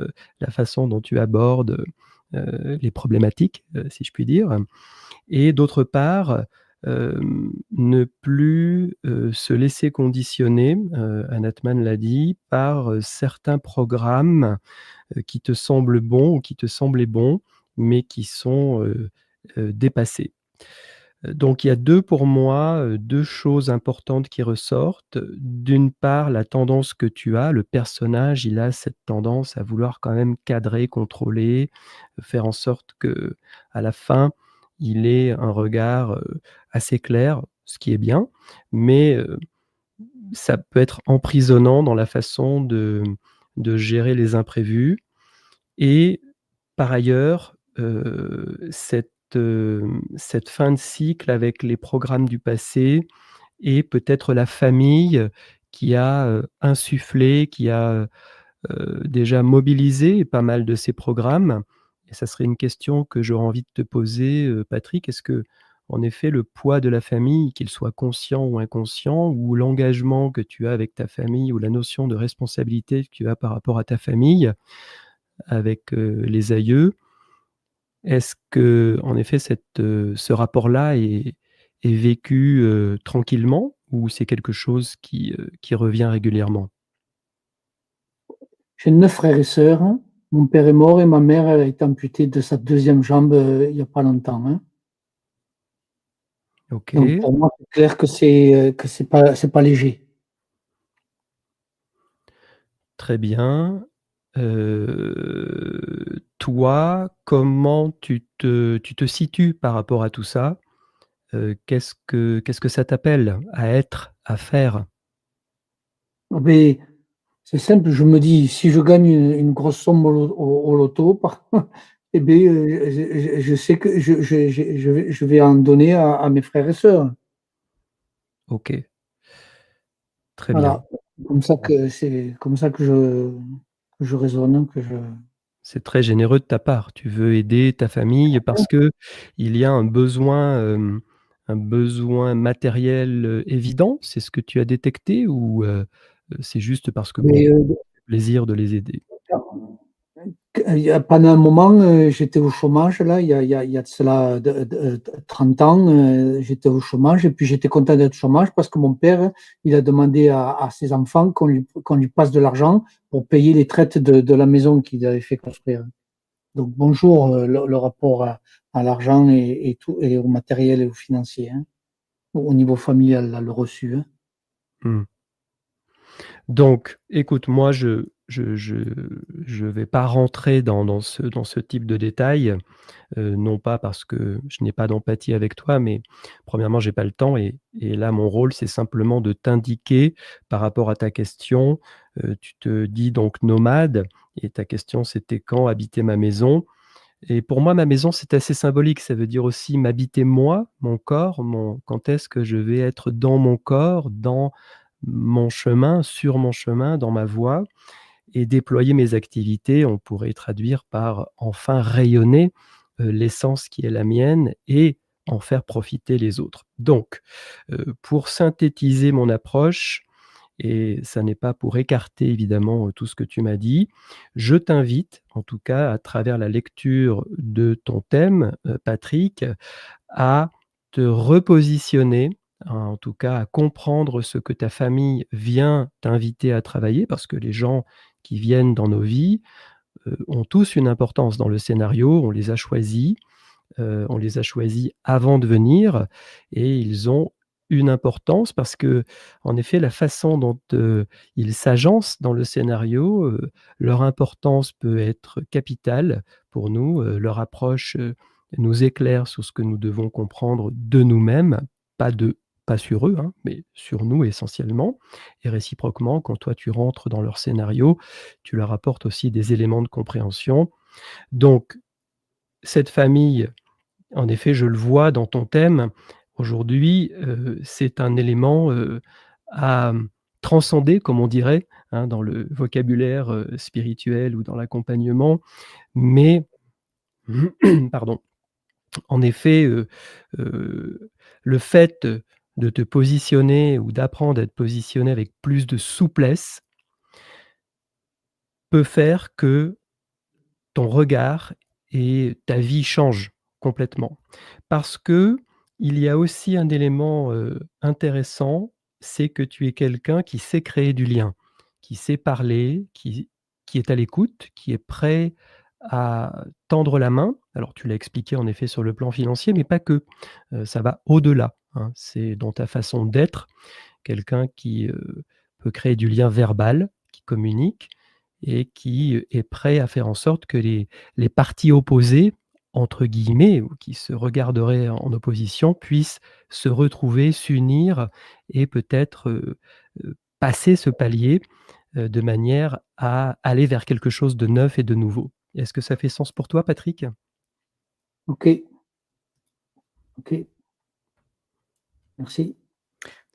la façon dont tu abordes, les problématiques, si je puis dire. Et d'autre part, ne plus, se laisser conditionner, Anatman l'a dit, par, certains programmes, qui te semblent bons ou qui te semblaient bons, mais qui sont, dépassés. Donc il y a 2 pour moi, 2 choses importantes qui ressortent. D'une part, la tendance que tu as, le personnage, il a cette tendance à vouloir quand même cadrer, contrôler, faire en sorte qu'à la fin, il ait un regard, assez clair, ce qui est bien, mais ça peut être emprisonnant dans la façon de gérer les imprévus et par ailleurs, cette fin de cycle avec les programmes du passé et peut-être la famille qui a, insufflé, qui a, déjà mobilisé pas mal de ces programmes et ça serait une question que j'aurais envie de te poser, Patrick. Est-ce que, en effet, le poids de la famille, qu'il soit conscient ou inconscient, ou l'engagement que tu as avec ta famille ou la notion de responsabilité que tu as par rapport à ta famille, avec, les aïeux, est-ce qu'en effet ce rapport-là est vécu, tranquillement ou c'est quelque chose qui revient régulièrement? J'ai 9 frères et sœurs. Mon père est mort et ma mère a été amputée de sa deuxième jambe, il y a pas longtemps, hein. Donc OK, pour moi, c'est clair que c'est pas léger. très bien. Toi, comment tu te situes par rapport à tout ça? Qu'est-ce que ça t'appelle à être, à faire? Mais c'est simple, je me dis: «Si je gagne une grosse somme au loto, par et beh, je sais que je vais en donner à mes frères et sœurs». OK, très bien. Voilà, c'est comme ça que je raisonne, que je C'est très généreux de ta part. Tu veux aider ta famille parce qu'il y a un besoin matériel, évident? C'est ce que tu as détecté ou, c'est juste parce que bon, mais, plaisir de les aider? il y a pendant un moment, j'étais au chômage là, il y a de cela de 30 ans, j'étais au chômage et puis j'étais content d'être au chômage parce que mon père, il a demandé à ses enfants qu'on lui passe de l'argent pour payer les traites de la maison qu'il avait fait construire. Donc bonjour, le rapport à l'argent et tout et au matériel et au financier, hein, au niveau familial là, le reçu, hein. Mmh. Donc, écoute, moi, je vais pas rentrer dans ce type de détails, non pas parce que je n'ai pas d'empathie avec toi, mais premièrement, j'ai pas le temps et là, mon rôle, c'est simplement de t'indiquer par rapport à ta question, tu te dis donc nomade et ta question, c'était: «Quand habiter ma maison?» et pour moi, ma maison, c'est assez symbolique. Ça veut dire aussi m'habiter moi, mon corps, mon quand est-ce que je vais être dans mon corps, dans mon chemin, sur mon chemin, dans ma voie et déployer mes activités, on pourrait traduire par enfin rayonner, l'essence qui est la mienne et en faire profiter les autres. Donc, pour synthétiser mon approche et ça n'est pas pour écarter évidemment, tout ce que tu m'as dit, je t'invite, en tout cas à travers la lecture de ton thème, Patrick, à te repositionner, en tout cas à comprendre ce que ta famille vient t'inviter à travailler parce que les gens qui viennent dans nos vies, ont tous une importance dans le scénario. On les a choisis avant de venir et ils ont une importance parce que, en effet, la façon dont, ils s'agencent dans le scénario, leur importance peut être capitale pour nous. Leur approche, nous éclaire sur ce que nous devons comprendre de nous-mêmes, pas de pas sur eux, hein, mais sur nous essentiellement et réciproquement, quand toi tu rentres dans leur scénario, tu leur apportes aussi des éléments de compréhension. Donc cette famille en effet, je le vois dans ton thème. Aujourd'hui, c'est un élément, à, transcender comme on dirait, hein, dans le vocabulaire, spirituel ou dans l'accompagnement. Mais pardon, en effet, le fait, de te positionner ou d'apprendre à te positionner avec plus de souplesse peut faire que ton regard et ta vie changent complètement. Parce qu'il y a aussi un élément, intéressant, c'est que tu es quelqu'un qui sait créer du lien, qui sait parler, qui est à l'écoute, qui est prêt à tendre la main. Alors tu l'as expliqué en effet sur le plan financier, mais pas que. Ça va au-delà, hein. C'est dans ta façon d'être, quelqu'un qui, peut créer du lien verbal, qui communique et qui, est prêt à faire en sorte que les parties «opposées» entre guillemets ou qui se regarderaient en opposition puissent se retrouver, s'unir et peut-être, passer ce palier, de manière à aller vers quelque chose de neuf et de nouveau. Est-ce que ça fait sens pour toi, Patrick? OK, OK, merci.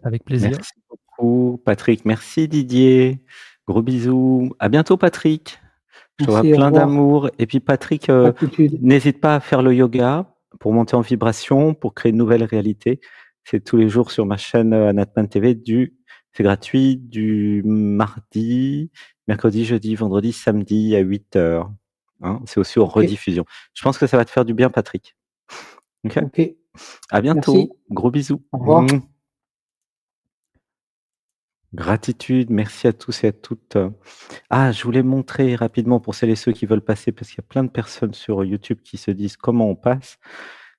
Avec plaisir. Merci beaucoup Patrick, merci Didier. Gros bisous. À bientôt Patrick. Je te vois Merci, au plein revoir. d'amour et puis Patrick, Gratitude. n'hésite pas à faire le yoga pour monter en vibration, pour créer une nouvelle réalité. C'est tous les jours sur ma chaîne, Anatman TV c'est gratuit du mardi, mercredi, jeudi, vendredi, samedi à 8h, hein. C'est aussi aux OK, rediffusions. Je pense que ça va te faire du bien Patrick. OK? OK, À merci. bientôt. Gros bisous. Au revoir. Gratitude, merci à tous et à toutes. Ah, je voulais montrer rapidement pour celles et ceux qui veulent passer, parce qu'il y a plein de personnes sur YouTube qui se disent comment on passe.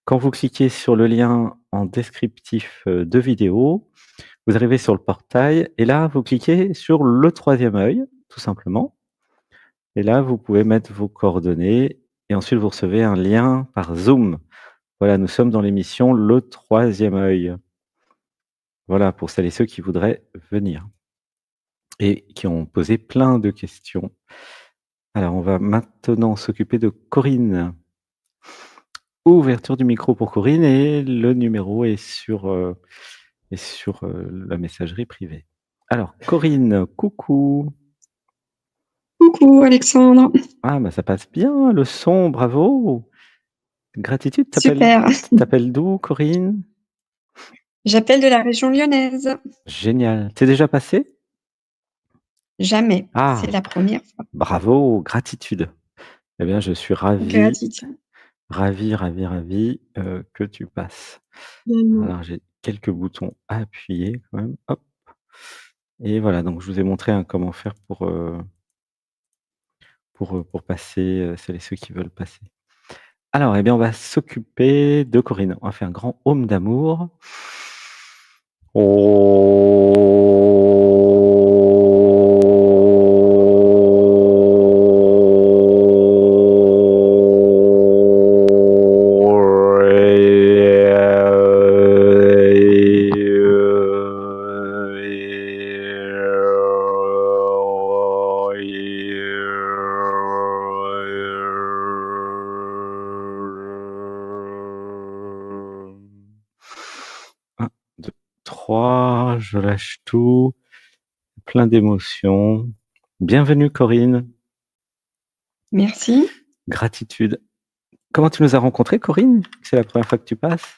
Quand vous cliquez sur le lien en descriptif de vidéo, vous arrivez sur le portail et là, vous cliquez sur le troisième œil, tout simplement. Et là, vous pouvez mettre vos coordonnées et ensuite vous recevez un lien par Zoom. Voilà, nous sommes dans l'émission Le troisième œil. Voilà, pour celles et ceux qui voudraient venir et qui ont posé plein de questions. Alors, on va maintenant s'occuper de Corinne. Ouverture du micro pour Corinne et le numéro est sur, la messagerie privée. Alors Corinne, coucou. Coucou Alexandre, Ah bah, ça passe bien le son, bravo. Gratitude, super. t'appelles d'où Corinne? J'appelle de la région lyonnaise. Génial. Tu déjà passé? Jamais, Ah, c'est la première fois. bravo, gratitude. Eh bien, je suis ravi, Gratitude. ravi, que tu passes. Vraiment. Alors j'ai quelques boutons à appuyer quand même, hop et voilà, donc je vous ai montré, hein, comment faire pour passer, celles et ceux qui veulent passer. Alors, eh bien, on va s'occuper de Corinne. On va faire un grand home d'amour. Un, 2, 3, je lâche tout, plein d'émotions. Bienvenue Corinne. Merci. Gratitude. Comment tu nous as rencontrés Corinne? C'est la première fois que tu passes?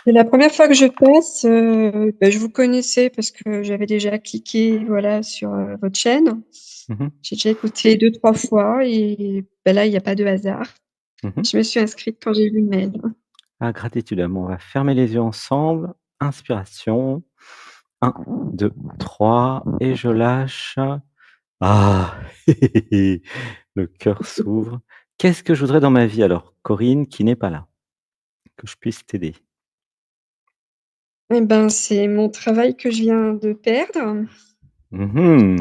C'est la première fois que je passe, je vous connaissais parce que j'avais déjà cliqué, voilà, sur, votre chaîne. Mmh. J'ai déjà écouté 2-3 fois et là, il y a pas de hasard. Mmh. Je me suis inscrite quand j'ai vu le mail. Ah, gratitude. Bon, on va fermer les yeux ensemble. Inspiration. 1, 2, 3 et je lâche. Ah! Le cœur s'ouvre. Qu'est-ce que je voudrais dans ma vie alors, Corinne, qui n'est pas là? Que je puisse t'aider? Eh ben, c'est mon travail que je viens de perdre, Mmh.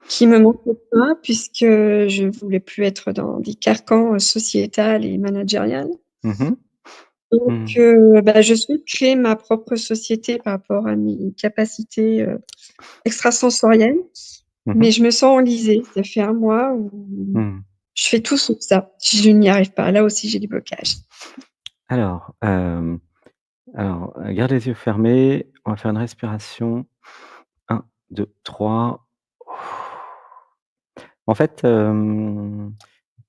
qui me manque pas puisque je voulais plus être dans des carcans, sociétals et managériales. Mmh. Donc Mmh. je souhaite créer ma propre société par rapport à mes capacités, extrasensorielles, Mmh. mais je me sens enlisée. Ça fait 1 mois où Mmh. je fais tout sauf ça. Je n'y arrive pas. Là aussi, j'ai des blocages. Alors, garde les yeux fermés. On va faire une respiration. 1, 2, 3. En fait,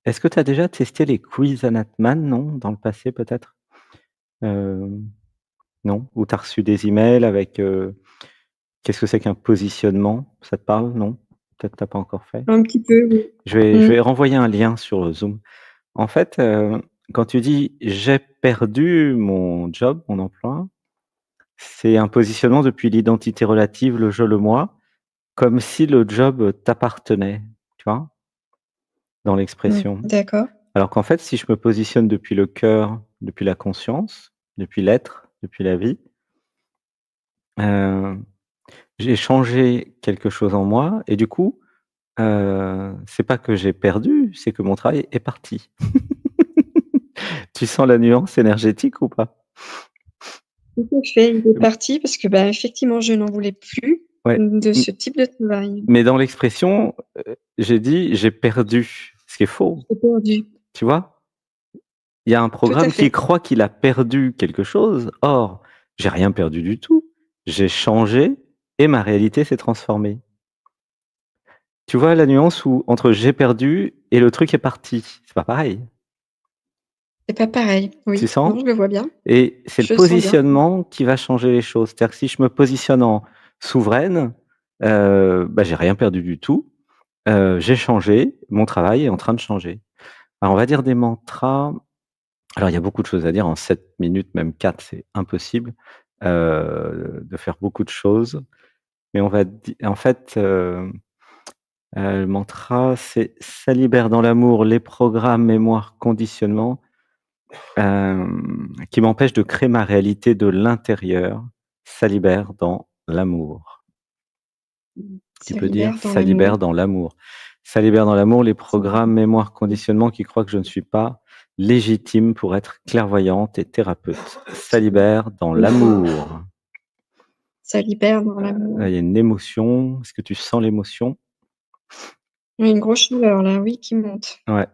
est-ce que tu as déjà testé les quiz Anatman, non? Dans le passé peut-être? Hem, non? Ou tu as reçu des emails avec, qu'est-ce que c'est qu'un positionnement? Ça te parle, non? Peut-être tu as pas encore fait? Un petit peu, oui. Je Mmh. vais renvoyer un lien sur, Zoom. En fait, quand tu dis: «J'ai perdu mon job, mon emploi», c'est un positionnement depuis l'identité relative, le je, le moi, comme si le job, t'appartenait, tu vois? dans l'expression. D'accord. Alors qu'en fait, si je me positionne depuis le cœur, depuis la conscience, depuis l'être, depuis la vie, heu, j'ai changé quelque chose en moi et du coup, c'est pas que j'ai perdu, c'est que mon travail est parti. Tu sens la nuance énergétique ou pas? Tout à fait, il est parti parce que, bah, effectivement, je n'en voulais plus Ouais, de m ce type de travail. mais dans l'expression, j'ai dit: «J'ai perdu», ce qui est faux, J'ai perdu. tu vois? Il y a un Tout à programme qui fait. croit qu'il a perdu quelque chose. Or, j'ai rien perdu du tout. J'ai changé et ma réalité s'est transformée. Tu vois la nuance où entre j'ai perdu et le truc est parti? C'est pas pareil. C'est pas pareil. Tu Oui, sens? non, je le vois bien. Et c'est le Je le sens bien. positionnement qui va changer les choses. C'est-à-dire que si je me positionne en souveraine, bah, j'ai rien perdu du tout. J'ai changé, mon travail est en train de changer. Alors on va dire des mantras. Alors il y a beaucoup de choses à dire en 7 minutes, même 4, c'est impossible, de faire beaucoup de choses. Mais on va di en fait, le mantra, c'est: «Ça libère dans l'amour les programmes, mémoires, conditionnements, qui m'empêchent de créer ma réalité de l'intérieur. Ça libère dans l'amour». Tu Ça peux dire: libère dans «Ça libère l'amour. dans l'amour». Ça libère dans l'amour les Ça programmes, libère. mémoires, conditionnements qui croient que je ne suis pas légitime pour être clairvoyante et thérapeute. Ça libère dans l'amour. Ça libère dans Là, l'amour. il y a une émotion. Est-ce que tu sens l'émotion? Il y a une grosse chaleur là, oui, qui monte. Ouais.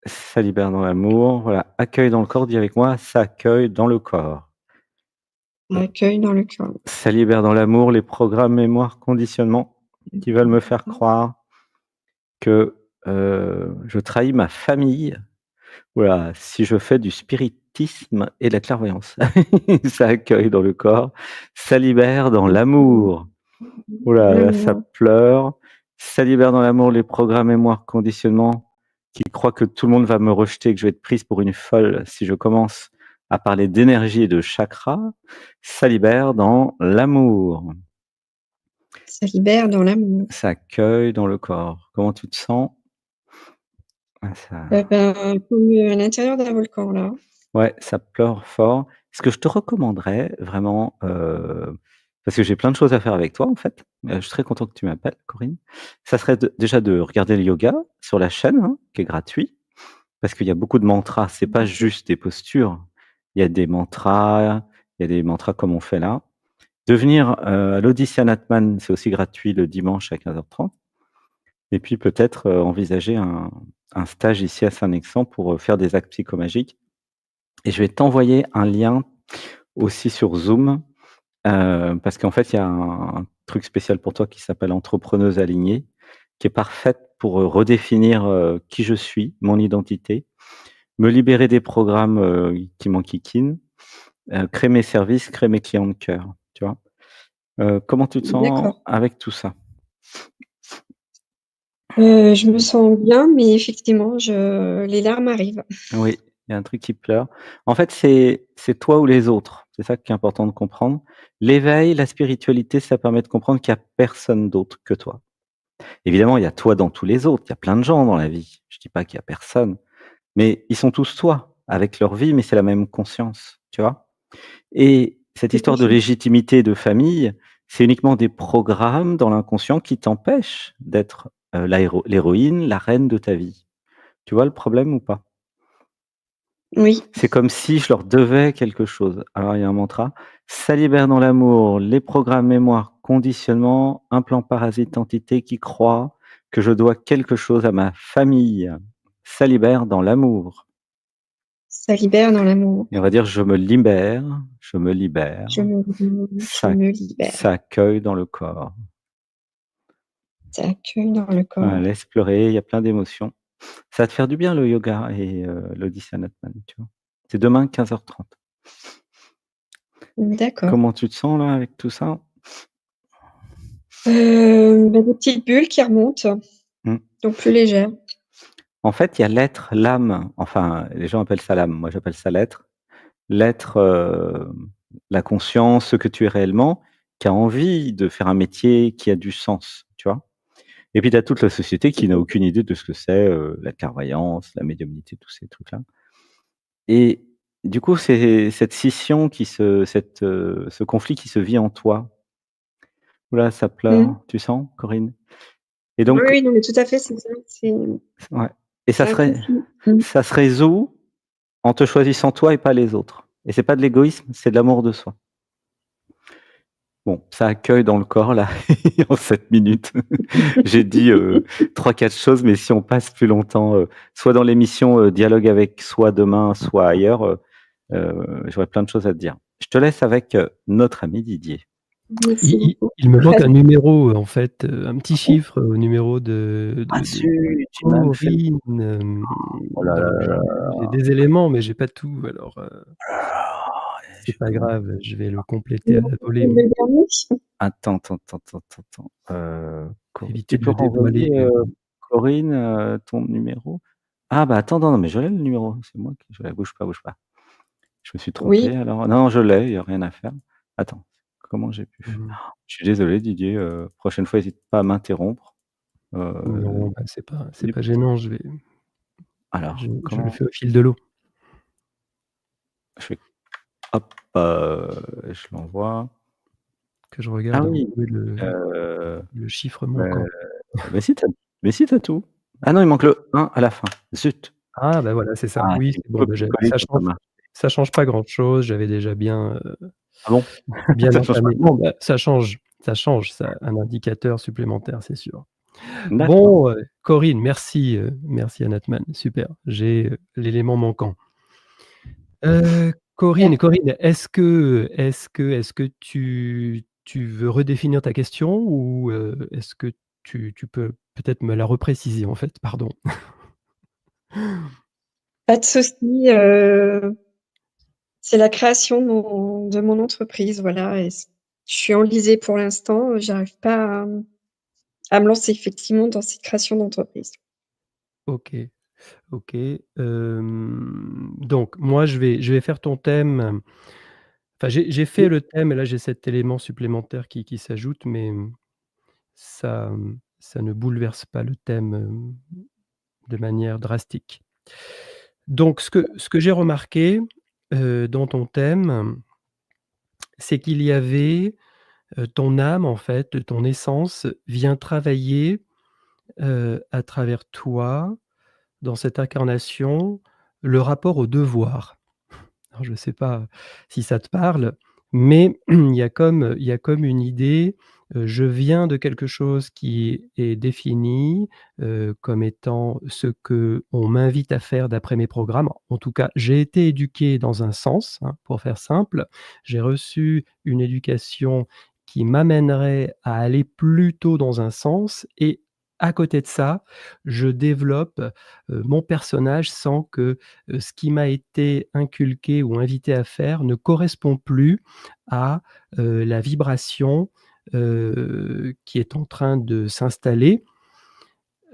Ça libère dans l'amour. Voilà. Accueil dans le corps, dis avec moi: «Ça accueille dans le corps». Accueil dans le cœur. Ça libère dans l'amour les programmes, mémoires, conditionnements qui veulent me faire croire que, je trahis ma famille. Voilà, si je fais du spiritisme et de la clairvoyance. Ça accueille dans le corps, ça libère dans l'amour. Oh là là, ça L'amour. pleure. Ça libère dans l'amour les programmes, mémoires, conditionnements qui croient que tout le monde va me rejeter, que je vais être prise pour une folle si je commence à parler d'énergie et de chakras. Ça libère dans l'amour. Ça libère dans l'amour. Ça accueille dans le corps. Comment tu te sens? Ah ça Ben, comme, à l'intérieur d'un volcan là. Ouais, ça pleure fort. Ce que je te recommanderais vraiment, parce que j'ai plein de choses à faire avec toi en fait, je suis très content que tu m'appelles Corinne. Ça serait déjà de regarder le yoga sur la chaîne, hein, qui est gratuit, parce qu'il y a beaucoup de mantras, c'est pas juste des postures. Il y a des mantras, il y a des mantras comme on fait là. De venir, à l'Audition Atman, c'est aussi gratuit le dimanche à 15h30 et puis peut-être, envisager un stage ici à Saint-Nexan pour, faire des actes psychomagiques et je vais t'envoyer un lien aussi sur Zoom, parce qu'en fait, il y a un truc spécial pour toi qui s'appelle Entrepreneuse alignée, qui est parfaite pour, redéfinir, qui je suis, mon identité, me libérer des programmes, qui m'enquiquinent, créer mes services, créer mes clients de cœur, tu vois? Comment tu te sens D'accord. avec tout ça? Je me sens bien, mais effectivement, les larmes arrivent. Oui, il y a un truc qui pleure. En fait, c'est toi ou les autres. C'est ça qui est important de comprendre. L'éveil, la spiritualité, ça permet de comprendre qu'il y a personne d'autre que toi. Évidemment, il y a toi dans tous les autres, il y a plein de gens dans la vie. Je dis pas qu'il y a personne, mais ils sont tous toi, avec leur vie, mais c'est la même conscience, tu vois? Et cette Tout à histoire de fait. légitimité, de famille, c'est uniquement des programmes dans l'inconscient qui t'empêchent d'être, l'héroïne, la reine de ta vie. Tu vois le problème ou pas? Oui, C'est comme si je leur devais quelque chose. Alors il y a un mantra: «Ça libère dans l'amour les programmes, mémoires, conditionnements, implants, parasites, entités qui croient que je dois quelque chose à ma famille. Ça libère dans l'amour». ça libère dans l'amour. Et on va dire: je me libère, Je ça me libère. ça accueille dans le corps». Ça accueille dans le Voilà, corps. laisse pleurer, il y a plein d'émotions. Ça va te faire du bien le yoga et l'Audition-Atman, tu vois? C'est demain 15h30. D'accord. Comment tu te sens là avec tout ça? Bah, des petites bulles qui remontent, Mmh. donc plus légères. En fait, il y a l'être, l'âme, enfin, les gens appellent ça l'âme, moi j'appelle ça l'être. L'être, la conscience, ce que tu es réellement, qui a envie de faire un métier qui a du sens, tu vois? Et puis tu as toute la société qui n'a aucune idée de ce que c'est, la clairvoyance, la médiumnité, tous ces trucs-là. Et du coup, c'est cette scission ce conflit qui se vit en toi. Ouh là, ça Mmh. pleure, tu sens, Corinne? Et Oui, donc oui, non, mais tout à fait, c'est ça. ouais, et C'est un conflit. Mmh. ça se résout en te choisissant toi et pas les autres. Et c'est pas de l'égoïsme, c'est de l'amour de soi. Bon, ça accueille dans le corps là, en 7 minutes. J'ai dit, 3-4 choses, mais si on passe plus longtemps, soit dans l'émission, Dialogue avec soi demain, soit ailleurs, j'aurais plein de choses à te dire. Je te laisse avec, notre ami Didier. Merci beaucoup. Il me manque un numéro, en fait, un petit chiffre au numéro Ah de zut, tu m'as fait Corinne, oh là là donc là j'ai des éléments, mais j'ai pas tout, alors, là, c'est pas comment grave, je vais le compléter Il à manque la volée, le dernier. attends, éviter tu de peux le dévoiler, renvoyer, Corinne, ton numéro? Ah bah attends, non, mais je l'ai le numéro, c'est moi qui je l'ai. Bouge pas, bouge pas. Je me suis Oui. trompé alors. Non, je l'ai, il y a rien à faire. Attends, comment j'ai pu faire? mmh, Je suis désolé Didier, prochaine fois hésite pas à m'interrompre. non, bah, c'est pas gênant, Alors, je le comment fais au fil de l'eau, je fais? Hop, je l'envoie. que je Ah regarde avant de oui, trouver heu, le chiffre bah, manquant. mais si tu tout. Ah non, il manque le 1 à la fin. Zut! Ah bah, voilà, c'est ça. Ah, Oui, c'est c'est bon, bah, copier-coller qui a pas marché. ça change pas grand-chose, j'avais déjà bien, Ah bon? bien Ça change pas? entamé. Non, bah, ça un indicateur supplémentaire, c'est sûr. D'accord. Bon, Corinne, merci, merci Anatman, super, j'ai, l'élément manquant. Corinne, est-ce que tu veux redéfinir ta question ou, est-ce que tu peux peut-être me la repréciser, en fait? Pardon. Pas de souci, c'est la création de mon entreprise, voilà et je suis enlisée pour l'instant, j'arrive pas à me lancer effectivement dans cette création d'entreprise. OK, OK, donc moi je vais faire ton thème, enfin j'ai fait Oui. le thème et là j'ai cet élément supplémentaire qui s'ajoute mais, ça ne bouleverse pas le thème, de manière drastique. Donc ce que j'ai remarqué, dans ton thème, c'est qu'il y avait, ton âme en fait, ton essence vient travailler, à travers toi, dans cette incarnation, le rapport au devoir. Alors je ne sais pas si ça te parle, mais il y a comme une idée, je viens de quelque chose qui est défini, comme étant ce qu'on m'invite à faire d'après mes programmes. En tout cas, j'ai été éduqué dans un sens, hein, pour faire simple. J'ai reçu une éducation qui m'amènerait à aller plutôt dans un sens et à côté de ça, je développe, mon personnage sans que ce qui m'a été inculqué ou invité à faire ne correspond plus à, la vibration, qui est en train de s'installer.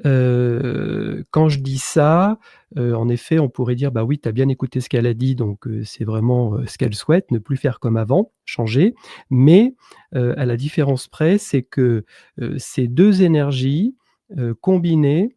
Quand je dis ça, en effet, on pourrait dire: «Bah oui, tu as bien écouté ce qu'elle a dit, donc c'est vraiment, ce qu'elle souhaite, ne plus faire comme avant, changer». Mais, à la différence près, c'est que, ces 2 énergies, combinées,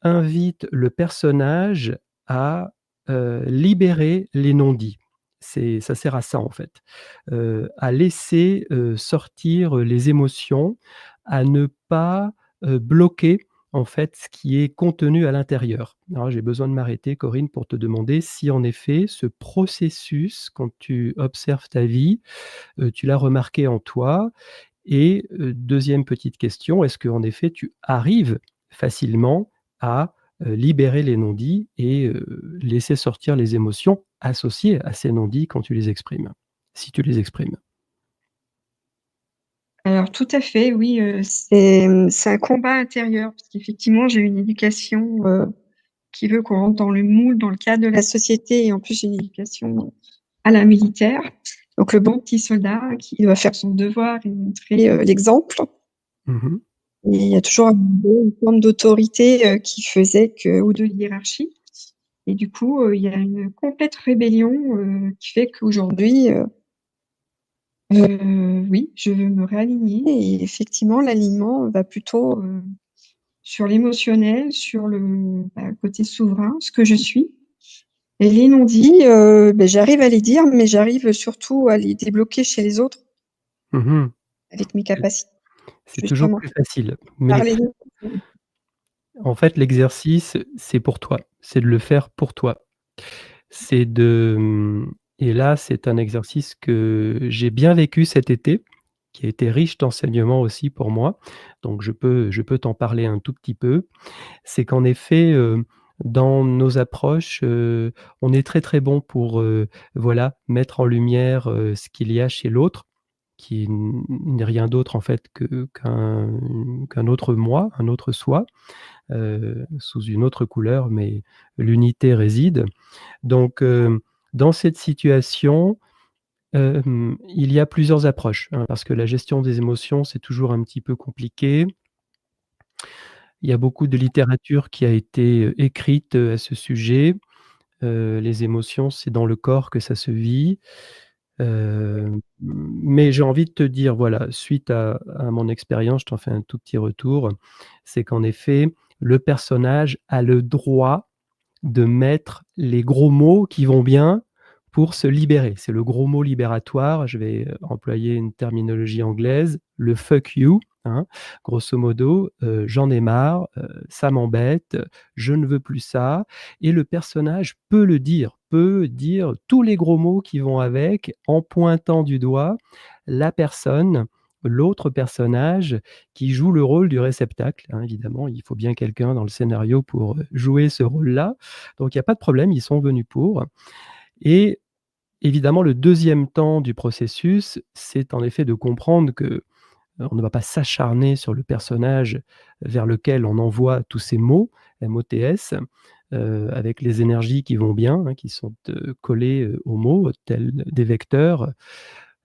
invitent le personnage à, libérer les non-dits. Ça sert à ça, en fait, à laisser, sortir, les émotions, à ne pas, bloquer, en fait, ce qui est contenu à l'intérieur. Alors j'ai besoin de m'arrêter, Corinne, pour te demander si, en effet, ce processus, quand tu observes ta vie, tu l'as remarqué en toi et 2e petite question, est-ce qu'en effet tu arrives facilement à, libérer les non-dits et laisser sortir les émotions associées à ces non-dits quand tu les exprimes? Si tu les exprimes. Alors tout à fait, oui, c'est un combat intérieur parce qu'effectivement j'ai eu une éducation, qui veut qu'on rentre dans le moule, dans le cadre de la société et en plus j'ai une éducation à la militaire. Donc le bon petit soldat qui doit faire son devoir et montrer, l'exemple Mmh. et il y a toujours un niveau, une forme d'autorité, qui faisait que ou de hiérarchie et du coup, il y a une complète rébellion, qui fait qu'aujourd'hui, Oui, je veux me réaligner et effectivement l'alignement va plutôt, sur l'émotionnel, sur le côté souverain, ce que je suis et les non-dits, j'arrive à les dire, mais j'arrive surtout à les débloquer chez les autres Mmh. avec mes C'est capacités, c'est toujours justement. plus facile, mais Parler en fait, l'exercice, c'est pour toi. C'est de le faire pour toi. C'est de, et là, c'est un exercice que j'ai bien vécu cet été, qui a été riche d'enseignements aussi pour moi, donc je peux t'en parler un tout petit peu. C'est qu'en effet, dans nos approches, on est très, très bon pour, voilà, mettre en lumière, ce qu'il y a chez l'autre, qui n'est rien d'autre en fait qu'un autre moi, un autre soi, sous une autre couleur, mais l'unité réside. Donc, dans cette situation, il y a plusieurs approches, hein, parce que la gestion des émotions, c'est toujours un petit peu compliqué. Il y a beaucoup de littérature qui a été, écrite, à ce sujet. Les émotions, c'est dans le corps que ça se vit. Mais j'ai envie de te dire, voilà, suite à mon expérience, je t'en fais un tout petit retour, c'est qu'en effet, le personnage a le droit de mettre les gros mots qui vont bien pour se libérer. C'est le gros mot libératoire. Je vais, employer une terminologie anglaise, le fuck you, hein. Grosso modo, j'en ai marre, ça m'embête, je ne veux plus ça et le personnage peut dire tous les gros mots qui vont avec en pointant du doigt la personne, l'autre personnage qui joue le rôle du réceptacle, hein, évidemment. Il faut bien quelqu'un dans le scénario pour, jouer ce rôle-là. Donc il y a pas de problème, ils sont venus pour et évidemment, le deuxième temps du processus, c'est en effet de comprendre que, on ne va pas s'acharner sur le personnage vers lequel on envoie tous ces mots, MOTS, avec les énergies qui vont bien, hein, qui sont, collées, aux mots, tels des vecteurs,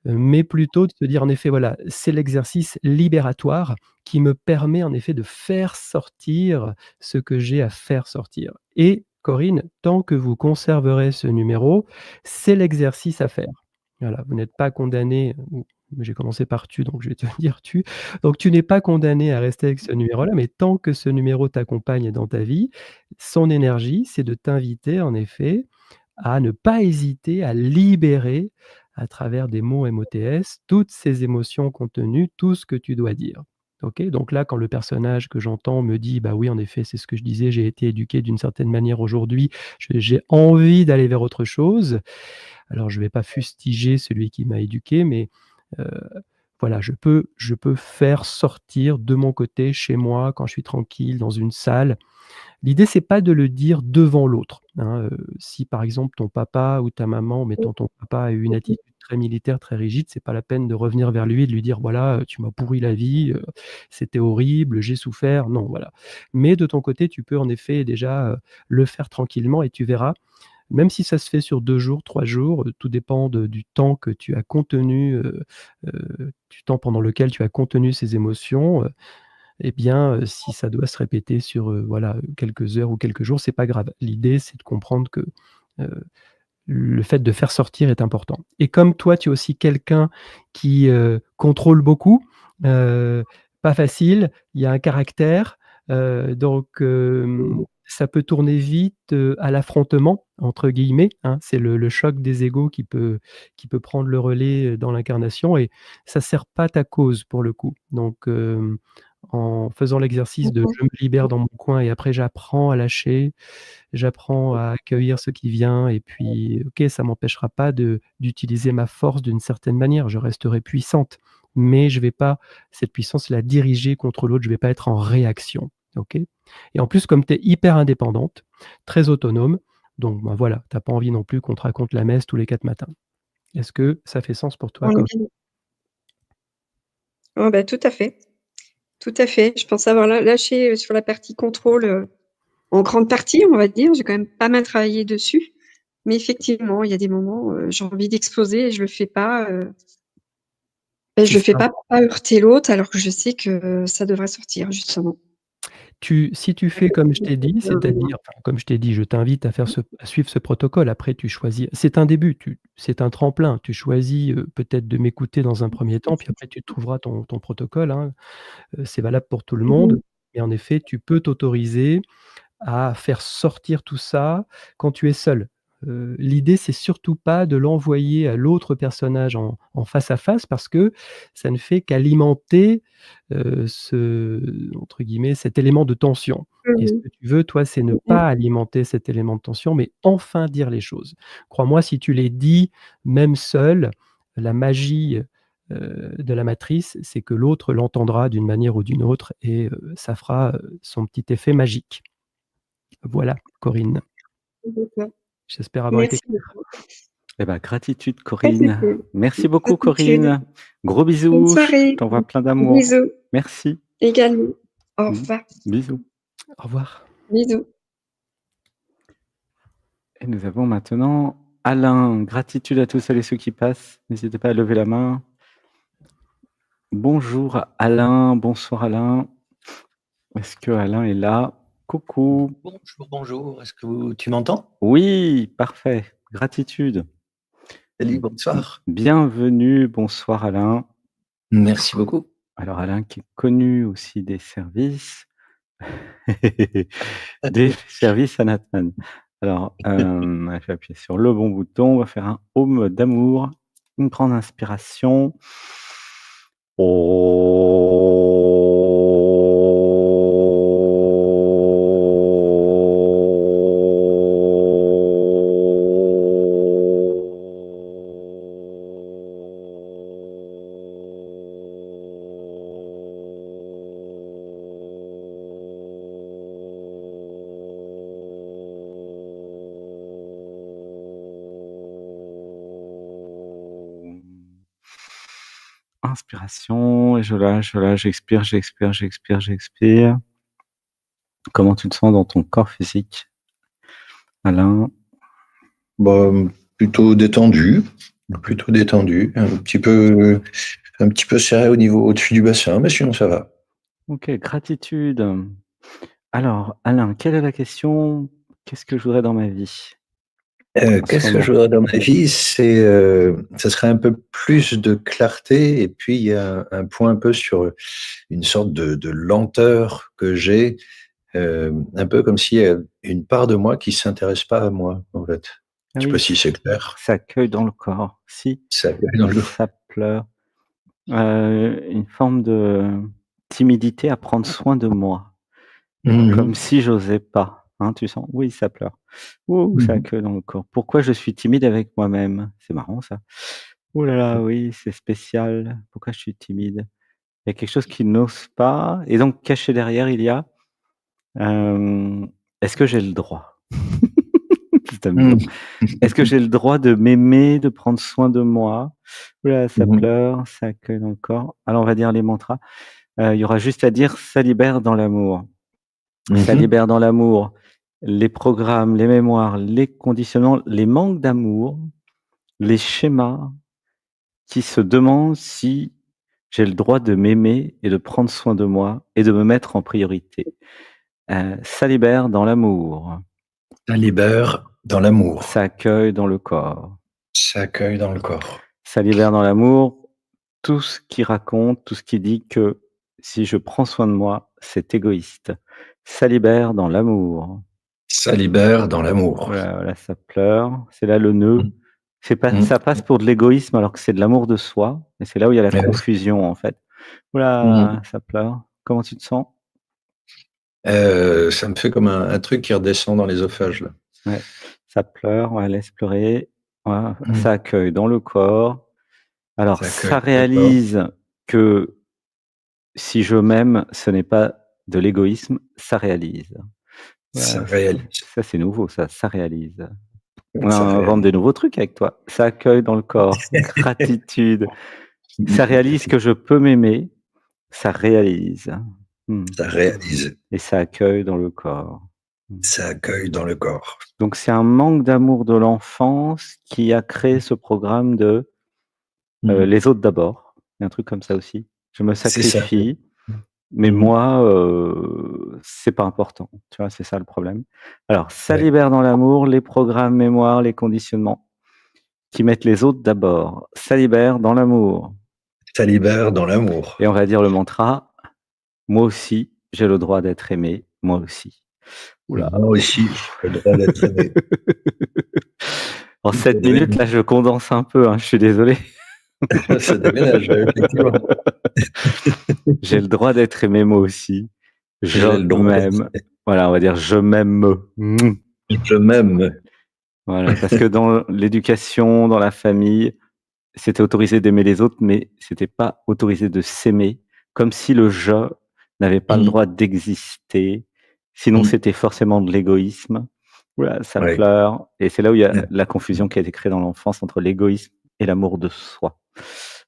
mais plutôt de se dire en effet, voilà, c'est l'exercice libératoire qui me permet en effet de faire sortir ce que j'ai à faire sortir et Corinne, tant que vous conserverez ce numéro, c'est l'exercice à faire. Voilà, vous n'êtes pas condamné ou j'ai commencé par tu, donc je vais te dire tu. Donc tu n'es pas condamné à rester avec ce numéro-là, mais tant que ce numéro t'accompagne dans ta vie, son énergie, c'est de t'inviter en effet à ne pas hésiter à libérer à travers des mots MOTS, toutes ces émotions contenues, tout ce que tu dois dire. OK? Donc là, quand le personnage que j'entends me dit: «Bah oui, en effet, c'est ce que je disais, j'ai été éduqué d'une certaine manière aujourd'hui, j'ai envie d'aller vers autre chose». Alors je ne vais pas fustiger celui qui m'a éduqué, mais heu, voilà, je peux faire sortir de mon côté, chez moi, quand je suis tranquille dans une salle. L'idée, c'est pas de le dire devant l'autre, hein, si par exemple ton papa ou ta maman, mettons ton papa a eu une attitude très militaire, très rigide, c'est pas la peine de revenir vers lui et de lui dire: «Voilà, tu m'as pourri la vie, c'était horrible, j'ai souffert». Non, voilà. Mais de ton côté, tu peux en effet déjà, le faire tranquillement et tu verras, même si ça se fait sur 2 jours, 3 jours, tout dépend du temps que tu as contenu, du temps pendant lequel tu as contenu ces émotions, eh bien, si ça doit se répéter sur, voilà, quelques heures ou quelques jours, c'est pas grave. L'idée, c'est de comprendre que, heu, le fait de faire sortir est important et comme toi, tu es aussi quelqu'un qui, contrôle beaucoup, heu, pas facile, il y a un caractère, donc ça peut tourner vite, à «l'affrontement» entre guillemets, hein. C'est le choc des égos qui peut prendre le relais, dans l'incarnation et ça sert pas ta cause pour le coup. Donc en faisant l'exercice de je me libère dans mon coin et après j'apprends à lâcher, j'apprends à accueillir ce qui vient et puis, OK, ça m'empêchera pas d'utiliser ma force d'une certaine manière. Je resterai puissante, mais je vais pas cette puissance la diriger contre l'autre, je vais pas être en réaction, OK? Et en plus, comme tu es hyper indépendante, très autonome, donc ben, voilà, tu as pas envie non plus qu'on te raconte la messe tous les 4 matins. Est-ce que ça fait sens pour toi On est comme bien. Oh tout à fait, tout à fait. Je pense avoir lâché, sur la partie contrôle, en grande partie, on va dire. J'ai quand même pas mal travaillé dessus. Mais effectivement, il y a des moments, j'ai envie d'exploser et je le fais pas, c'est je le fais ça. pas pour pas heurter l'autre alors que je sais que ça devrait sortir justement. Si tu fais comme je t'ai dit, c'est-à-dire, enfin, comme je t'ai dit, je t'invite à suivre ce protocole. Après, tu choisis. C'est un début, c'est un tremplin. Tu choisis peut-être de m'écouter dans un premier temps, puis après, tu trouveras ton protocole. Hein. C'est valable pour tout le monde. Et en effet, tu peux t'autoriser à faire sortir tout ça quand tu es seul. L'idée, c'est surtout pas de l'envoyer à l'autre personnage en face à face parce que ça ne fait qu'alimenter, entre guillemets, «cet élément de tension» et ce que tu veux, toi, c'est ne pas alimenter cet élément de tension, mais enfin dire les choses. Crois-moi, si tu les dis, même seul, la magie, de la matrice, c'est que l'autre l'entendra d'une manière ou d'une autre et ça fera, son petit effet magique. Voilà, Corinne. D'accord. J'espère avoir été Merci clair. beaucoup. Eh ben, gratitude, Ouais, c'est Corinne. cool. Merci beaucoup, Gratitude. Corinne. Gros Bonne bisous. Je soirée. t'envoie plein d'amour. Bisous Merci. également. Au Mmh. revoir. Bisous. Au revoir. Bisous. Et nous avons maintenant Alain. Gratitude à tous celles et ceux qui passent. N'hésitez pas à lever la main. Bonjour Alain, bonsoir Alain. Est-ce que Alain est là? Coucou. Bonjour, bonjour. Est-ce que tu m'entends? Oui, parfait. Gratitude. Salut, bonsoir. Bienvenue, bonsoir Alain. Merci beaucoup. Alors Alain qui est connu aussi des services, des services Anatman. Alors, je vais appuyer sur le bon bouton, on va faire un home d'amour, une grande inspiration. Inspiration, et je lâche, j'expire, j'expire, j'expire, j'expire. Comment tu te sens dans ton corps physique, Alain? Bah, plutôt détendu, un petit peu serré au-dessus du bassin, mais sinon ça va. Ok, gratitude. Alors, Alain, quelle est la question? Qu'est-ce que je voudrais dans ma vie? Qu'est-ce que je voudrais dans ma vie? Ça serait un peu plus de clarté, et puis il y a un point un peu sur une sorte de lenteur que j'ai, un peu comme s'il y a une part de moi qui s'intéresse pas à moi, en fait. Ah Je sais oui, pas si c'est clair. ça accueille dans le corps. Si, Ça accueille dans le ça pleure. Une forme de timidité à prendre soin de moi. Comme si j'osais pas, hein, tu sens? Oui, ça pleure. Ouh, ça accueille dans le corps. Pourquoi je suis timide avec moi-même? C'est marrant ça. Ouh là là, oui, c'est spécial. Pourquoi je suis timide? Il y a quelque chose qui n'ose pas et donc caché derrière, il y a, est-ce que j'ai le droit? C'est amusant. Est-ce que j'ai le droit de m'aimer, de prendre soin de moi? Ouh là, ça pleure, ça accueille dans le corps. Alors on va dire les mantras. Il y aura juste à dire: «Ça libère dans l'amour». Ça libère dans l'amour les programmes, les mémoires, les conditionnements, les manques d'amour, les schémas qui se demandent si j'ai le droit de m'aimer et de prendre soin de moi et de me mettre en priorité. Ça libère dans l'amour. Ça libère dans l'amour. Ça accueille dans le corps. Ça accueille dans le corps. Ça libère dans l'amour tout ce qui raconte, tout ce qui dit que si je prends soin de moi, c'est égoïste. Ça libère dans l'amour. Ça libère dans l'amour. Voilà, ça pleure. C'est là le nœud. C'est pas, ça passe pour de l'égoïsme alors que c'est de l'amour de soi. Et c'est là où il y a la confusion en fait. Voilà, ça pleure. Comment tu te sens? Ça me fait comme un truc qui redescend dans l'œsophage là. Ouais, ça pleure, ouais, laisse pleurer. Voilà, ça accueille dans le corps. Alors, ça réalise que si je m'aime, ce n'est pas de l'égoïsme, ça réalise. Ça réalise. Ça, c'est nouveau, ça réalise. On invente des nouveaux trucs avec toi. Ça accueille dans le corps. Gratitude. Ça réalise que je peux m'aimer. Ça réalise. Ça réalise. Et ça accueille dans le corps. Ça accueille dans le corps. Donc, c'est un manque d'amour de l'enfance qui a créé ce programme de les autres d'abord. Il y a un truc comme ça aussi. Je me sacrifie. Mais Mmh. moi, c'est pas important, tu vois? C'est ça le problème. Alors, ça Ouais. libère dans l'amour les programmes mémoire, les conditionnements qui mettent les autres d'abord. Ça libère dans l'amour Ça libère dans l'amour. et on va dire le mantra: «Moi aussi, j'ai le droit d'être aimé, moi aussi». Ouh là! Moi aussi, j'ai le droit d'être aimé. En Il 7 faudrait minutes, là, je condense un peu, hein, je suis désolé. ça déménage, effectivement. J'ai le droit d'être aimé moi aussi. Je J'ai le droit d'être m'aime. Voilà, on va dire: «Je m'aime». Mmh. je m'aime. Voilà, parce que dans l'éducation, dans la famille, c'était autorisé d'aimer les autres, mais c'était pas autorisé de s'aimer, comme si le «je» n'avait pas le Mmh. droit d'exister, sinon Mmh. c'était forcément de l'égoïsme. Ouh ça Ouais. pleure et c'est là où il y a Ouais. la confusion qui a été créée dans l'enfance entre l'égoïsme et l'amour de soi.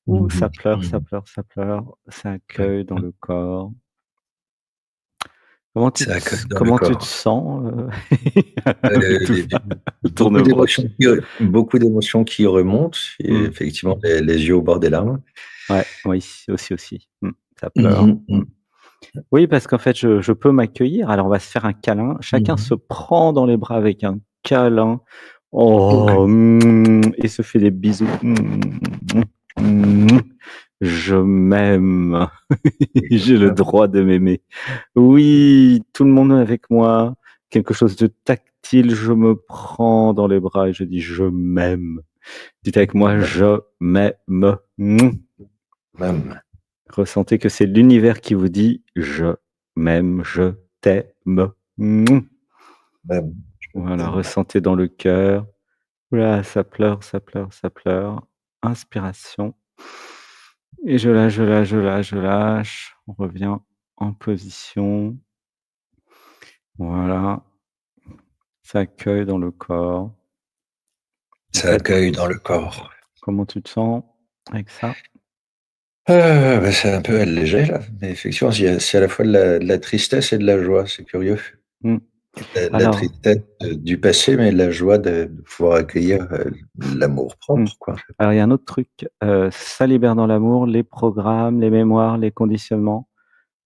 Ouh, Mmh ça mh. pleure, ça Mmh. pleure, ça pleure, ça Ouais. accueille dans Mmh. le corps. Ça accueille dans le Comment tu te corps. sens, avec tout Et ça? Le beaucoup tourne-broche. d'émotions qui remontent et Mmh. effectivement les yeux au bord des larmes. Ouais, oui, aussi. Mmh. Ça Mmh pleure. mh. Mmh. Mmh. Oui, parce qu'en fait, je peux m'accueillir. Alors, on va se faire un câlin. Mmh Chacun se mh. prend dans les bras avec un câlin. OK. Oh, et se fait des bisous. Je m'aime. J'ai le droit de m'aimer. Oui, tout le monde est avec moi. Quelque chose de tactile. Je me prends dans les bras et je dis: «Je m'aime». Dites avec moi: Même, «Je m'aime». même, Ressentez que c'est l'univers qui vous dit: «Je m'aime, je t'aime». même, je Voilà, t'aime. ressentez dans le cœur. Ouh ça pleure, ça pleure, ça pleure. Inspiration et je lâche, je lâche, je lâche, je lâche. On revient en position. Voilà, ça accueille dans le corps. En Ça fait, accueille dans le corps. comment tu te sens avec ça? Bah, c'est un peu allégé là, mais effectivement, c'est à la fois de la tristesse et de la joie, c'est curieux. Mmh. La Alors tristesse, du passé, mais la joie de pouvoir accueillir, l'amour mmh. propre, quoi. Alors il y a un autre truc, ça libère dans l'amour les programmes, les mémoires, les conditionnements,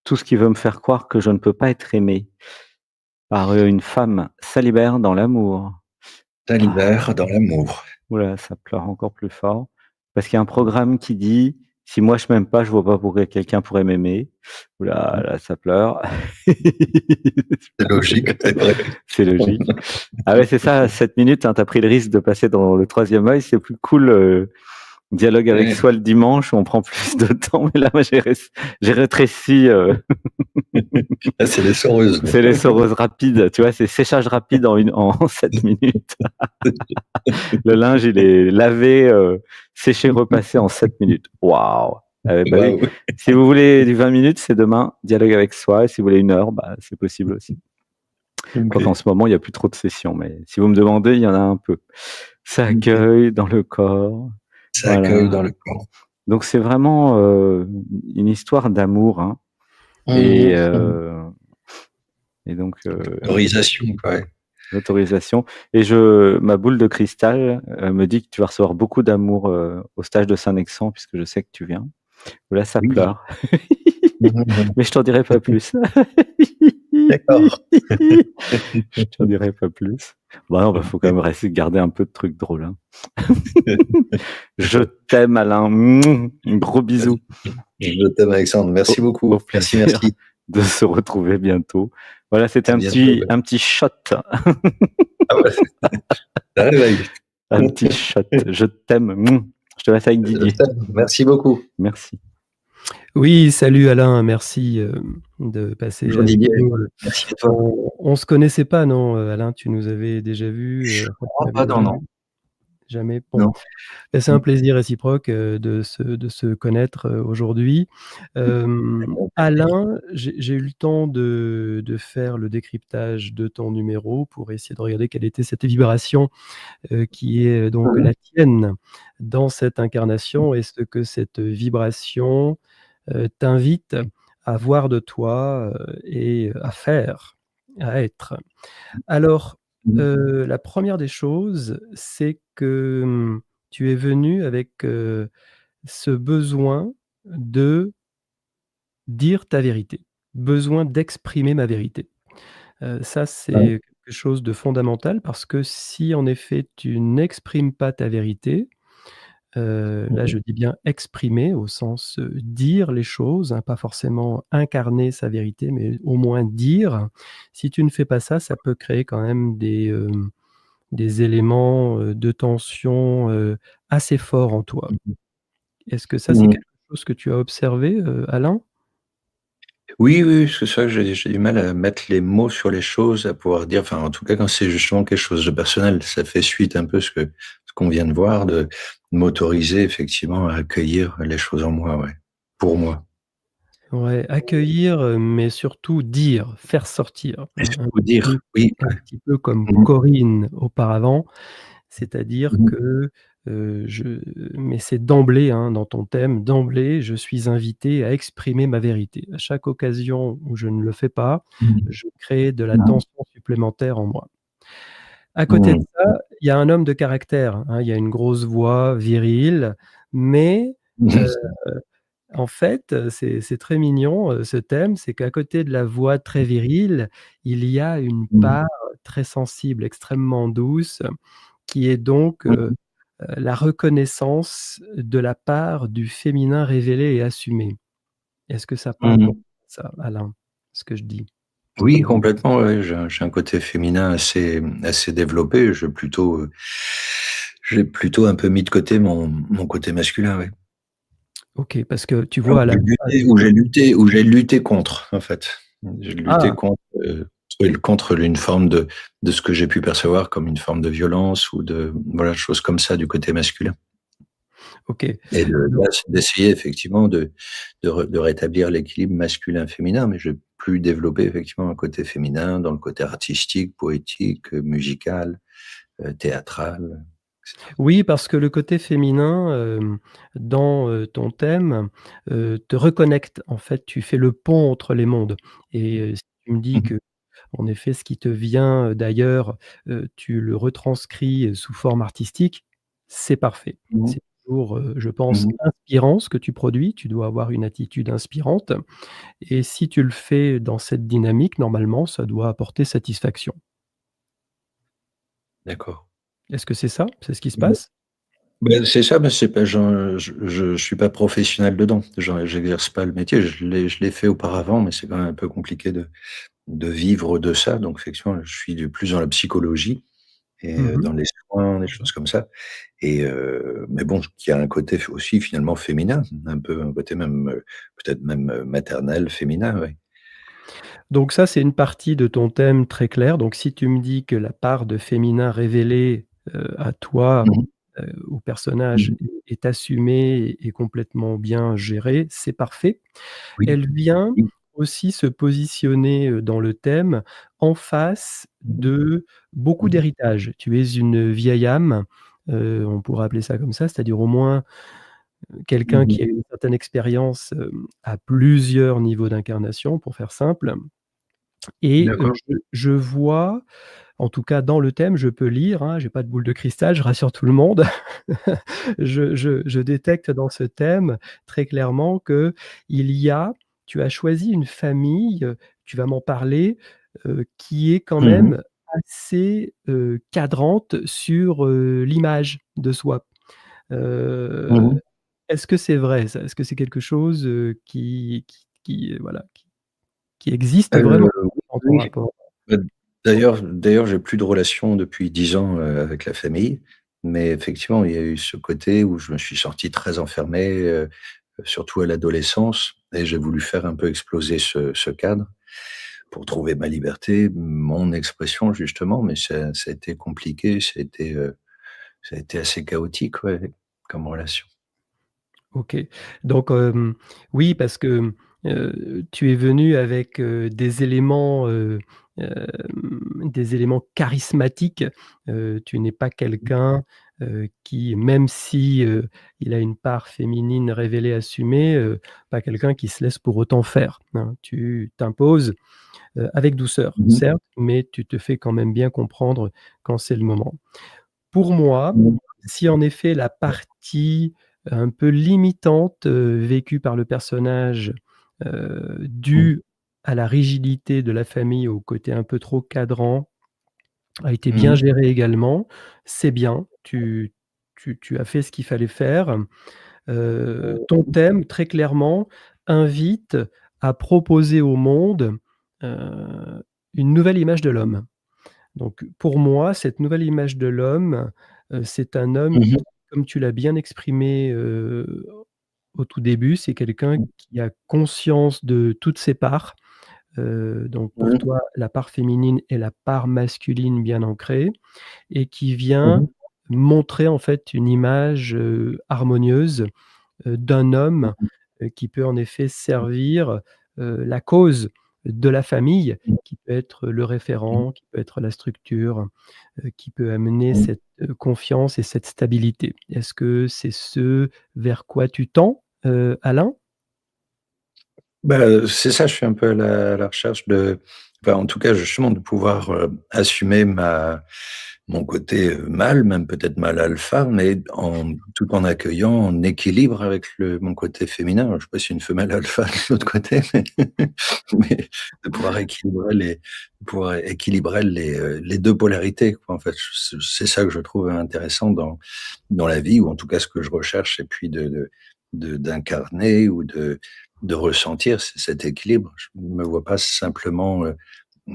tout ce qui veut me faire croire que je ne peux pas être aimé par, une femme. Ça libère dans l'amour. Ça Ah, libère dans l'amour. ouh ça pleure encore plus fort parce qu'il y a un programme qui dit: «Si moi je m'aime pas, je vois pas pourquoi quelqu'un pourrait m'aimer». Ouh là, ça pleure. C'est logique, c'est vrai. C'est logique. Ah ouais, c'est ça, 7 minutes, hein, tu as pris le risque de passer dans le troisième œil, c'est plus cool, dialogue avec Ouais. soi le dimanche, où on prend plus de temps, mais là, moi, j'ai rétréci, Ah, c'est les soreuses. c'est les soreuses rapides, tu vois? C'est séchage rapide en 7 minutes. Le linge, il est lavé, séché, repassé en 7 minutes. Waouh! Bah, oui, Waouh! si vous voulez du 20 minutes, c'est demain, dialogue avec soi et si vous voulez 1 heure, bah, c'est possible aussi. Quoique en OK. ce moment, il y a plus trop de sessions, mais si vous me demandez, il y en a un peu. Ça OK. accueille dans le corps, Ça accueille dans voilà. le corps. Donc c'est vraiment, une histoire d'amour, hein et Mmh mh. Mmh. donc Autorisation, quoi, ouais. l'autorisation et je ma boule de cristal, me dit que tu vas recevoir beaucoup d'amour, au stage de Saint-Nexent puisque je sais que tu viens. Là, ça Oui. pleure. Mmh mh, mmh. Mais je t'en dirai pas plus. D'accord. Je t'en dirai pas plus. Bah, non, bah, faut quand même rester garder un peu de trucs drôles, hein. Je t'aime Alain. Gros bisous. Je t'aime, Alexandre. Merci Au beaucoup. Merci, plaisir merci. de se retrouver bientôt. Voilà, c'était À bientôt, ouais. un petit shot, Ah ouais, ça réveille. un petit shot. Je t'aime. Je te laisse avec Je Didier. t'aime. Merci beaucoup. Merci. Oui, salut Alain, merci, de passer Bonjour avec Didier. nous, Merci à toi. on se connaissait pas, non, Alain? Tu nous avais déjà vus, Je enfin, tu crois m'avais pas, non, déjà non. vu? Jamais? Bon. Non. Bah, c'est un Mmh. plaisir réciproque, de se connaître, aujourd'hui. Compris. Alain, j'ai eu le temps de faire le décryptage de ton numéro pour essayer de regarder quelle était cette vibration, qui est, donc Mmh. la tienne dans cette incarnation et ce que cette vibration, t'invite à voir de toi, et à faire, à être. Alors, Mmh. la première des choses, c'est que, tu es venu avec, ce besoin de dire ta vérité, besoin d'exprimer ma vérité. Ça, Ouais. c'est quelque chose de fondamental parce que si en effet tu n'exprimes pas ta vérité, là je dis bien exprimer au sens, dire les choses, hein, pas forcément incarner sa vérité, mais au moins dire. Si tu ne fais pas ça, ça peut créer quand même des éléments, de tension, assez forts en toi. Est-ce que ça, c'est Mmh. quelque chose que tu as observé, Alain? Oui, oui, c'est ça, j'ai du mal à mettre les mots sur les choses, à pouvoir dire enfin, en tout cas, quand c'est justement quelque chose de personnel. Ça fait suite un peu ce qu'on vient de voir, de m'autoriser effectivement à accueillir les choses en moi, ouais, pour moi. Ouais, accueillir, mais surtout dire, faire sortir, Et un surtout petit dire, peu oui, un ouais. petit peu comme Mmh mh. Corinne auparavant. C'est-à-dire Mmh mh. que, je mais c'est d'emblée, hein, dans ton thème, d'emblée, je suis invité à exprimer ma vérité. À chaque occasion où je ne le fais pas, Mmh. je crée de la Mmh. tension supplémentaire en moi. À côté de Mmh. ça, il y a un homme de caractère, hein, il y a une grosse voix virile, mais heu, en fait, c'est très mignon, ce thème, c'est qu'à côté de la voix très virile, il y a une Mmh. part très sensible, extrêmement douce, qui est donc, Mmh. la reconnaissance de la part du féminin révélé et assumé. Est-ce que ça parle Mmh. pour ça, Alain, ce que je dis? Oui, complètement, ouais, j'ai un côté féminin assez développé. J'ai plutôt un peu mis de côté mon côté masculin, ouais. OK, parce que tu Enfin, vois à la base où j'ai lutté contre, en fait. J'ai lutté ah! contre une forme de ce que j'ai pu percevoir comme une forme de violence ou de voilà, choses comme ça du côté masculin. OK. Et de Donc là, c'est d'essayer effectivement de rétablir l'équilibre masculin-féminin, mais j'ai plus développé effectivement un côté féminin dans le côté artistique, poétique, musical, théâtral, et cetera. oui, parce que le côté féminin, dans, ton thème, te reconnecte. En fait, tu fais le pont entre les mondes et si tu me dis Mmh. que en effet, ce qui te vient, d'ailleurs, tu le retranscris, sous forme artistique, c'est parfait. Mmh. C'est toujours, je Mmh pense, mh. inspirant ce que tu produis. Tu dois avoir une attitude inspirante et si tu le fais dans cette dynamique, normalement, ça doit apporter satisfaction. D'accord. Est-ce que c'est ça? C'est ce qui se Bah passe? c'est ça, mais c'est pas je suis pas professionnel dedans. J'exerce pas le métier. Je l'ai fait auparavant, mais c'est quand même un peu compliqué de vivre de ça. Donc effectivement, je suis du plus dans la psychologie et Mmh. dans les soins, des choses comme ça et mais bon, qui a un côté aussi finalement féminin, un peu un côté même, peut-être même, maternel, féminin, oui. Donc ça, c'est une partie de ton thème très clair. Donc si tu me dis que la part de féminin révélée, à toi, Mmh mh. au personnage Mmh. est assumée et complètement bien gérée, c'est parfait. Oui, Elle vient oui. aussi se positionner, dans le thème, en face de beaucoup Mmh. d'héritages. Tu es une vieille âme, on pourrait appeler ça comme ça, c'est-à-dire au moins, quelqu'un Mmh. qui a une certaine expérience, à plusieurs niveaux d'incarnation, pour faire simple. Et D'accord. je vois, en tout cas dans le thème, je peux lire, hein, j'ai pas de boule de cristal, je rassure tout le monde. Je détecte dans ce thème très clairement qu'il y a tu as choisi une famille, tu vas m'en parler, qui est quand Mmh mh. même assez, cadrante sur, l'image de soi. Mmh Heu, mh. est-ce que c'est vrai ça? Est-ce que c'est quelque chose, voilà, qui existe vraiment dans ton Oui. rapport? Bah, d'ailleurs, j'ai plus de relation depuis 10 ans, avec la famille, mais effectivement, il y a eu ce côté où je me suis senti très enfermé, surtout à l'adolescence et j'ai voulu faire un peu exploser ce cadre pour trouver ma liberté, mon expression justement, mais ça a été compliqué, ça a été assez chaotique, ouais, comme relation. OK. Donc, oui, parce que, tu es venu avec, des éléments charismatiques. Tu n'es pas quelqu'un, qui même si, il a une part féminine révélée, assumée, pas quelqu'un qui se laisse pour autant faire, hein. Tu t'imposes, avec douceur, Mmh mh. certes, mais tu te fais quand même bien comprendre quand c'est le moment. Pour moi, Mmh. si en effet la partie un peu limitante, vécue par le personnage, dû à la rigidité de la famille, au côté un peu trop cadrant, a été bien géré également. C'est bien, tu as fait ce qu'il fallait faire. Ton thème, très clairement, invite à proposer au monde, une nouvelle image de l'homme. Donc pour moi, cette nouvelle image de l'homme, c'est un homme qui, Mmh. comme tu l'as bien exprimé, au tout début, c'est quelqu'un qui a conscience de toutes ses parts. Donc pour Mmh. toi, la part féminine et la part masculine bien ancrée et qui vient Mmh. montrer en fait une image, harmonieuse, d'un homme, qui peut en effet servir, la cause de la famille, qui peut être le référent, qui peut être la structure, qui peut amener Mmh. cette, confiance et cette stabilité. Est-ce que c'est ce vers quoi tu tends, Alain? Bah, c'est ça, je suis un peu à la recherche enfin, en tout cas, justement, de pouvoir, assumer mon côté, mâle, même peut-être mâle alpha, mais tout en accueillant, en équilibre avec mon côté féminin. Alors, je sais pas si une femelle alpha de l'autre côté, mais mais de pouvoir équilibrer les 2 polarités, quoi, en fait. C'est ça que je trouve intéressant dans la vie, ou en tout cas ce que je recherche, et puis d'incarner, ou de ressentir cet équilibre. Je ne me vois pas simplement,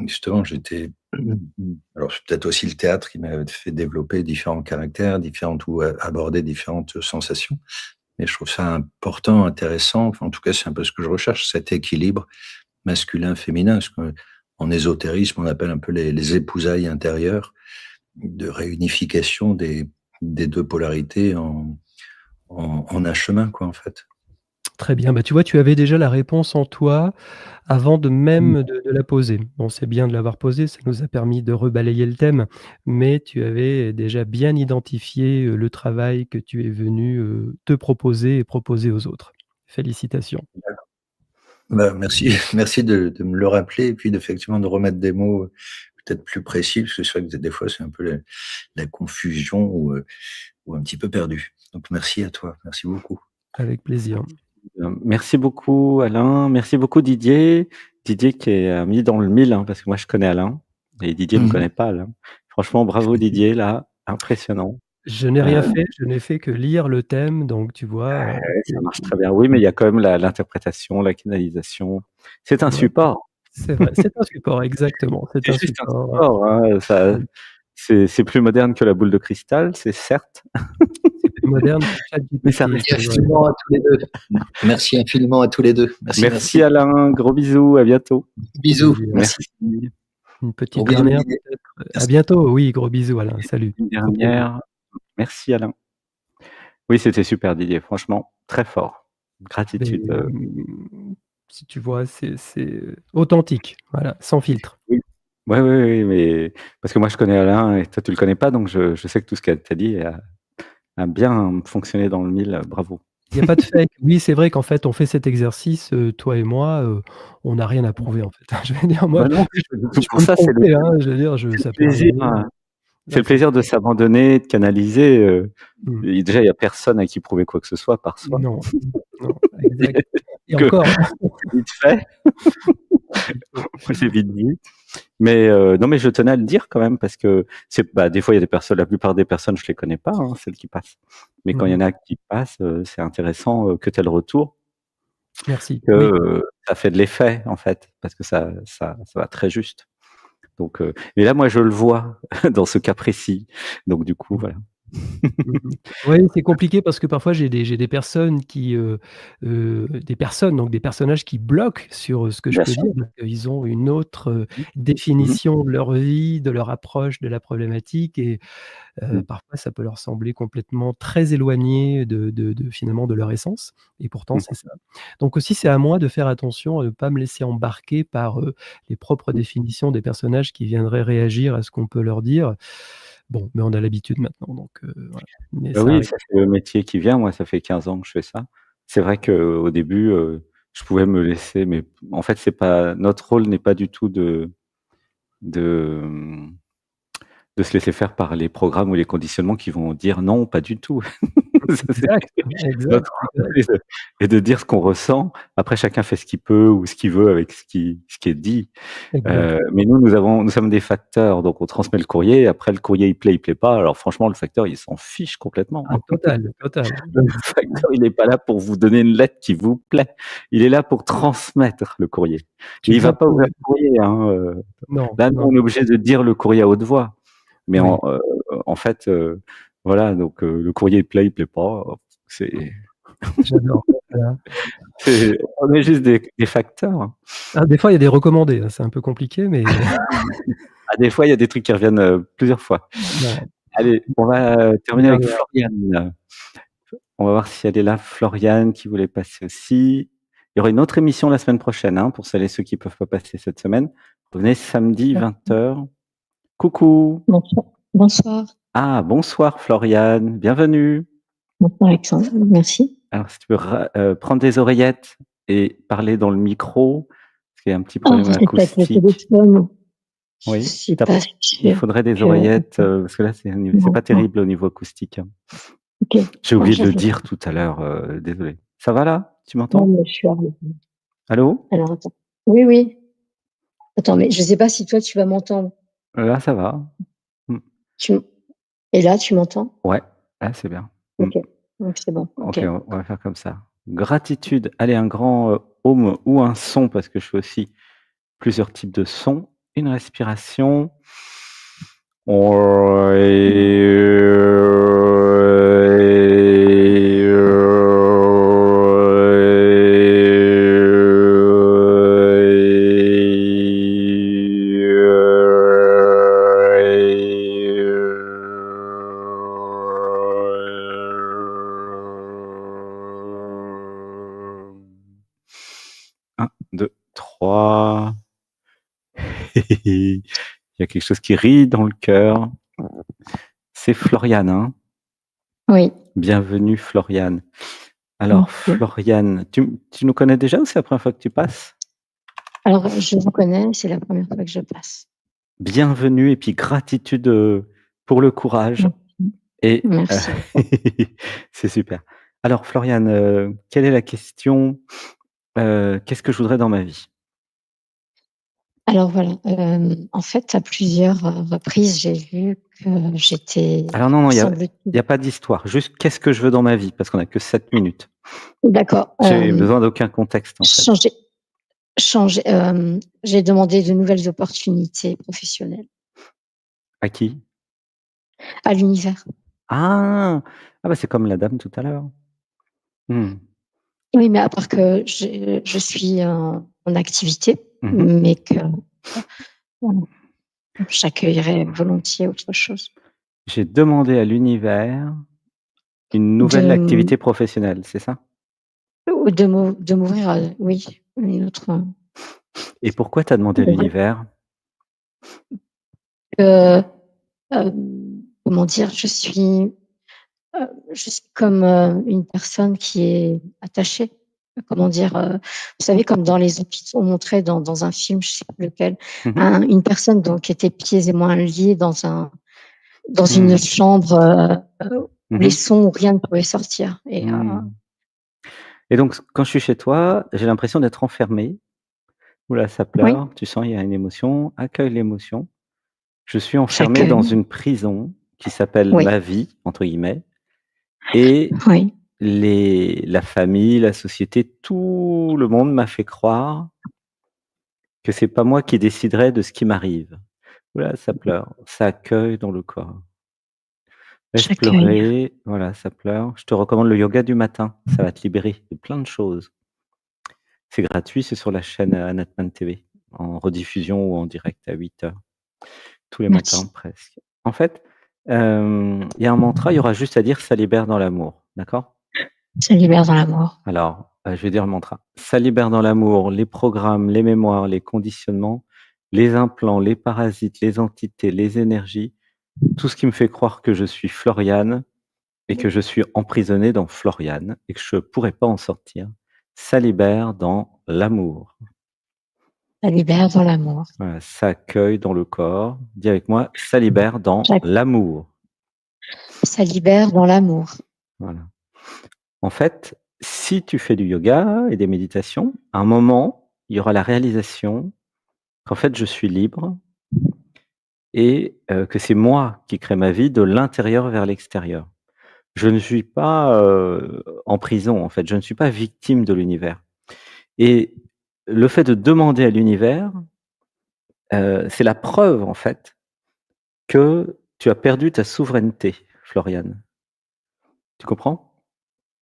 justement, alors c'est peut-être aussi le théâtre qui m'a fait développer différents caractères, ou aborder différentes sensations. Mais je trouve ça important, intéressant. Enfin, en tout cas, c'est un peu ce que je recherche, cet équilibre masculin-féminin. Ce qu'en ésotérisme, on appelle un peu les épousailles intérieures, de réunification des 2 polarités en un chemin, quoi, en fait. Très bien, bah, tu vois, tu avais déjà la réponse en toi avant de même de la poser. Bon, c'est bien de l'avoir posée, ça nous a permis de rebalayer le thème, mais tu avais déjà bien identifié, le travail que tu es venu, te proposer et proposer aux autres. Félicitations. Bah, merci, merci de me le rappeler, et puis effectivement de remettre des mots, peut-être plus précis, parce que c'est vrai que des fois c'est un peu la confusion, ou un petit peu perdu. Donc merci à toi, merci beaucoup. Avec plaisir. Merci beaucoup Alain, merci beaucoup Didier. Didier qui est mis dans le mille, hein, parce que moi je connais Alain et Didier ne Mmh. connaît pas Alain. Franchement bravo Didier là, impressionnant. Je n'ai rien Heu, fait, je n'ai fait que lire le thème, donc tu vois, ouais, ça c'est marche très bien. Oui, mais il y a quand même l'interprétation, la canalisation. C'est un ouais, support. c'est vrai, c'est un support, exactement, c'est C'est un juste un support, support, hein, ça c'est plus moderne que la boule de cristal, c'est certes, c'est plus moderne que mais ça ChatGPT, reste c'est un vrai. Infiniment à tous les 2. Merci infiniment à tous les 2. Merci, merci merci. Alain, gros bisous, à bientôt. Bisous. Plaisir. Merci. Merci. Une Gros petite bisous, dernière Didier. peut-être? À Merci. bientôt, oui, gros bisous Alain, salut. Une Au plaisir. dernière. Merci Alain. Oui, c'était super Didier, franchement, très fort. Mais, Gratitude, si tu vois, c'est authentique, voilà, sans filtre. oui. Ouais, oui, oui, mais parce que moi je connais Alain et toi tu le connais pas, donc je sais que tout ce qu'elle t'a dit a bien fonctionné dans le mille, bravo. Il y a pas de fake. Oui, c'est vrai qu'en fait, on fait cet exercice, toi et moi, on n'a rien à prouver en fait. Je veux dire moi, Bah non, je pas du tout je pour peux me ça, tromper, hein, je veux dire, je c'est le ça peut plaisir, arriver. c'est Là, le plaisir de s'abandonner, de canaliser, mmh, et déjà il y a personne à qui prouver quoi que ce soit par soi. non, non, exact et Que encore, c'est vite fait, moi j'ai vite dit. Mais non, mais je tenais à le dire quand même parce que des fois il y a des personnes, la plupart des personnes je les connais pas, hein, celles qui passent. Mais quand il y mmh. en a qui passent, c'est intéressant, que tu aies le retour, Merci. que, Oui, ça fait de l'effet en fait, parce que ça va très juste. Donc mais là moi je le vois dans ce cas précis. Donc du coup mmh. voilà. Mmh mh. Ouais, c'est compliqué parce que parfois j'ai des personnes qui, des personnes, donc des personnages qui bloquent sur, ce que je Bien peux sûr. dire. Donc, ils ont une autre, Mmh. Mmh mh. définition de leur vie, de leur approche de la problématique et Mmh. parfois ça peut leur sembler complètement très éloigné de finalement de leur essence et pourtant Mmh. c'est ça. Donc aussi c'est à moi de faire attention à ne pas me laisser embarquer par, les propres Mmh. définitions des personnages qui viendraient réagir à ce qu'on peut leur dire. Bon, mais on a l'habitude maintenant donc voilà. Mais Bah ça oui, arrive. ça c'est le métier qui vient. Moi, ça fait 15 ans que je fais ça. C'est vrai qu'au début, je pouvais me laisser, mais en fait, c'est pas notre rôle n'est pas du tout de, de se laisser faire par les programmes ou les conditionnements qui vont dire: «Non, pas du tout». Exact, exact, Notre rôle est de dire ce qu'on ressent. Après, chacun fait ce qu'il peut ou ce qu'il veut avec ce qui est dit. exact. Mais nous sommes des facteurs, donc on transmet le courrier. Après, le courrier, il plaît pas. Alors franchement, le facteur, il s'en fiche complètement. Ah total, total. Le facteur, il n'est pas là pour vous donner une lettre qui vous plaît. Il est là pour transmettre le courrier. Tu Et il va viens pas pour ouvrir le courrier, hein. non, Là, nous, non, on est obligé de dire le courrier à haute voix. Mais oui, en fait, voilà, donc le courrier, il plaît pas. C'est j'adore. Voilà. on est juste des facteurs, hein. Ah, des fois, il y a des recommandés, hein, c'est un peu compliqué, mais Ah, des fois, il y a des trucs qui reviennent, plusieurs fois. bon, Allez, on va une terminer avec dernière. Floriane. On va voir si elle est là, Floriane, qui voulait passer aussi. Il y aura une autre émission la semaine prochaine, hein, pour celles et ceux qui peuvent pas passer cette semaine. Revenez samedi 20h. Coucou. Bonsoir. Bonsoir. Ah, bonsoir Floriane, bienvenue. Bonsoir Alexandre, merci. Alors si tu peux prendre des oreillettes et parler dans le micro, parce qu'il y a un petit Ah, problème c'est avec le acoustique. téléphone. Oui, Je suis t'as pas il sûre faudrait des que... oreillettes, parce que là c'est Non, pas terrible au niveau acoustique, hein. ok. J'ai Bon, oublié de le j'arrive. dire tout à l'heure, désolé. Ça va là? Tu Non, m'entends? mais je suis arrivée. Allô? Alors, attends. Oui, oui. Attends, mais je sais pas si toi, tu vas m'entendre. Là, ça va. Mmh. Tu... Et là, tu m'entends? Ouais, là c'est bien. Mmh. Ok. Donc, c'est bon. OK, Ok. on va faire comme ça. Gratitude. Allez, un grand, home ou un son parce que je fais aussi plusieurs types de sons. Une respiration. Un, deux, trois. Il y a quelque chose qui rit dans le cœur. C'est Floriane, hein? Oui. Bienvenue Floriane. Alors Merci. Floriane, tu nous connais déjà ou c'est la première fois que tu passes? Alors, je vous connais, c'est la première fois que je passe. Bienvenue et puis gratitude, pour le courage et Merci. c'est super. Alors Floriane, quelle est la question? Qu'est-ce que je voudrais dans ma vie? Alors voilà, en fait, à plusieurs reprises, j'ai vu que j'étais, Alors non, il y semble-t-il... a pas d'histoire, juste qu'est-ce que je veux dans ma vie? Parce qu'on a que 7 minutes. D'accord. J'ai besoin d'aucun contexte en fait. J'ai demandé de nouvelles opportunités professionnelles À qui? à l'univers. Ah! Ah bah, c'est comme la dame tout à l'heure. Mmh. Oui, mais à part que je suis en activité, Mmh. mais que voilà, j'accueillerais volontiers autre chose. J'ai demandé à l'univers une nouvelle activité professionnelle, c'est ça? Ou de m'ouvrir à, oui, une autre. Et pourquoi tu as demandé à l'univers? Comment dire? Je suis comme, une personne qui est attachée. Comment dire? Vous savez, comme dans les hôpitaux, on montrait dans un film, je sais plus lequel, Mmh. une personne donc qui était pieds et mains liés dans une Mmh. chambre, où les Mmh. sons, où rien ne pouvait sortir Mmh. Et donc quand je suis chez toi, j'ai l'impression d'être enfermé. Ouh là, ça oui, pleure, tu sens, il y a une émotion, accueille l'émotion. Je suis enfermé dans j'accueille. une prison qui s'appelle Oui, «ma vie» entre guillemets et oui, la famille, la société, tout le monde m'a fait croire que c'est pas moi qui déciderais de ce qui m'arrive. Ouh là, ça pleure, ça accueille dans le corps. Laisse j'accueille. pleurer, voilà, ça pleure. Je te recommande le yoga du matin, ça va te libérer de plein de choses. C'est gratuit, c'est sur la chaîne, Anatman TV, en rediffusion ou en direct à 8h, tous les matins Merci. presque. En fait, il y a un mantra, il y aura juste à dire: «Ça libère dans l'amour», d'accord? Ça libère dans l'amour. Alors, je vais dire le mantra. Ça libère dans l'amour les programmes, les mémoires, les conditionnements, les implants, les parasites, les entités, les énergies, tout ce qui me fait croire que je suis Floriane et que je suis emprisonné dans Floriane et que je pourrais pas en sortir. Ça libère dans l'amour. Ça libère dans l'amour. Voilà, ça accueille dans le corps. Dis avec moi, ça libère dans J'ac l'amour. Ça libère dans l'amour. Voilà. En fait, si tu fais du yoga et des méditations, à un moment, il y aura la réalisation qu'en fait, je suis libre et que c'est moi qui crée ma vie de l'intérieur vers l'extérieur. Je ne suis pas, en prison, en fait, je ne suis pas victime de l'univers et le fait de demander à l'univers, c'est la preuve, en fait, que tu as perdu ta souveraineté, Floriane. Tu comprends?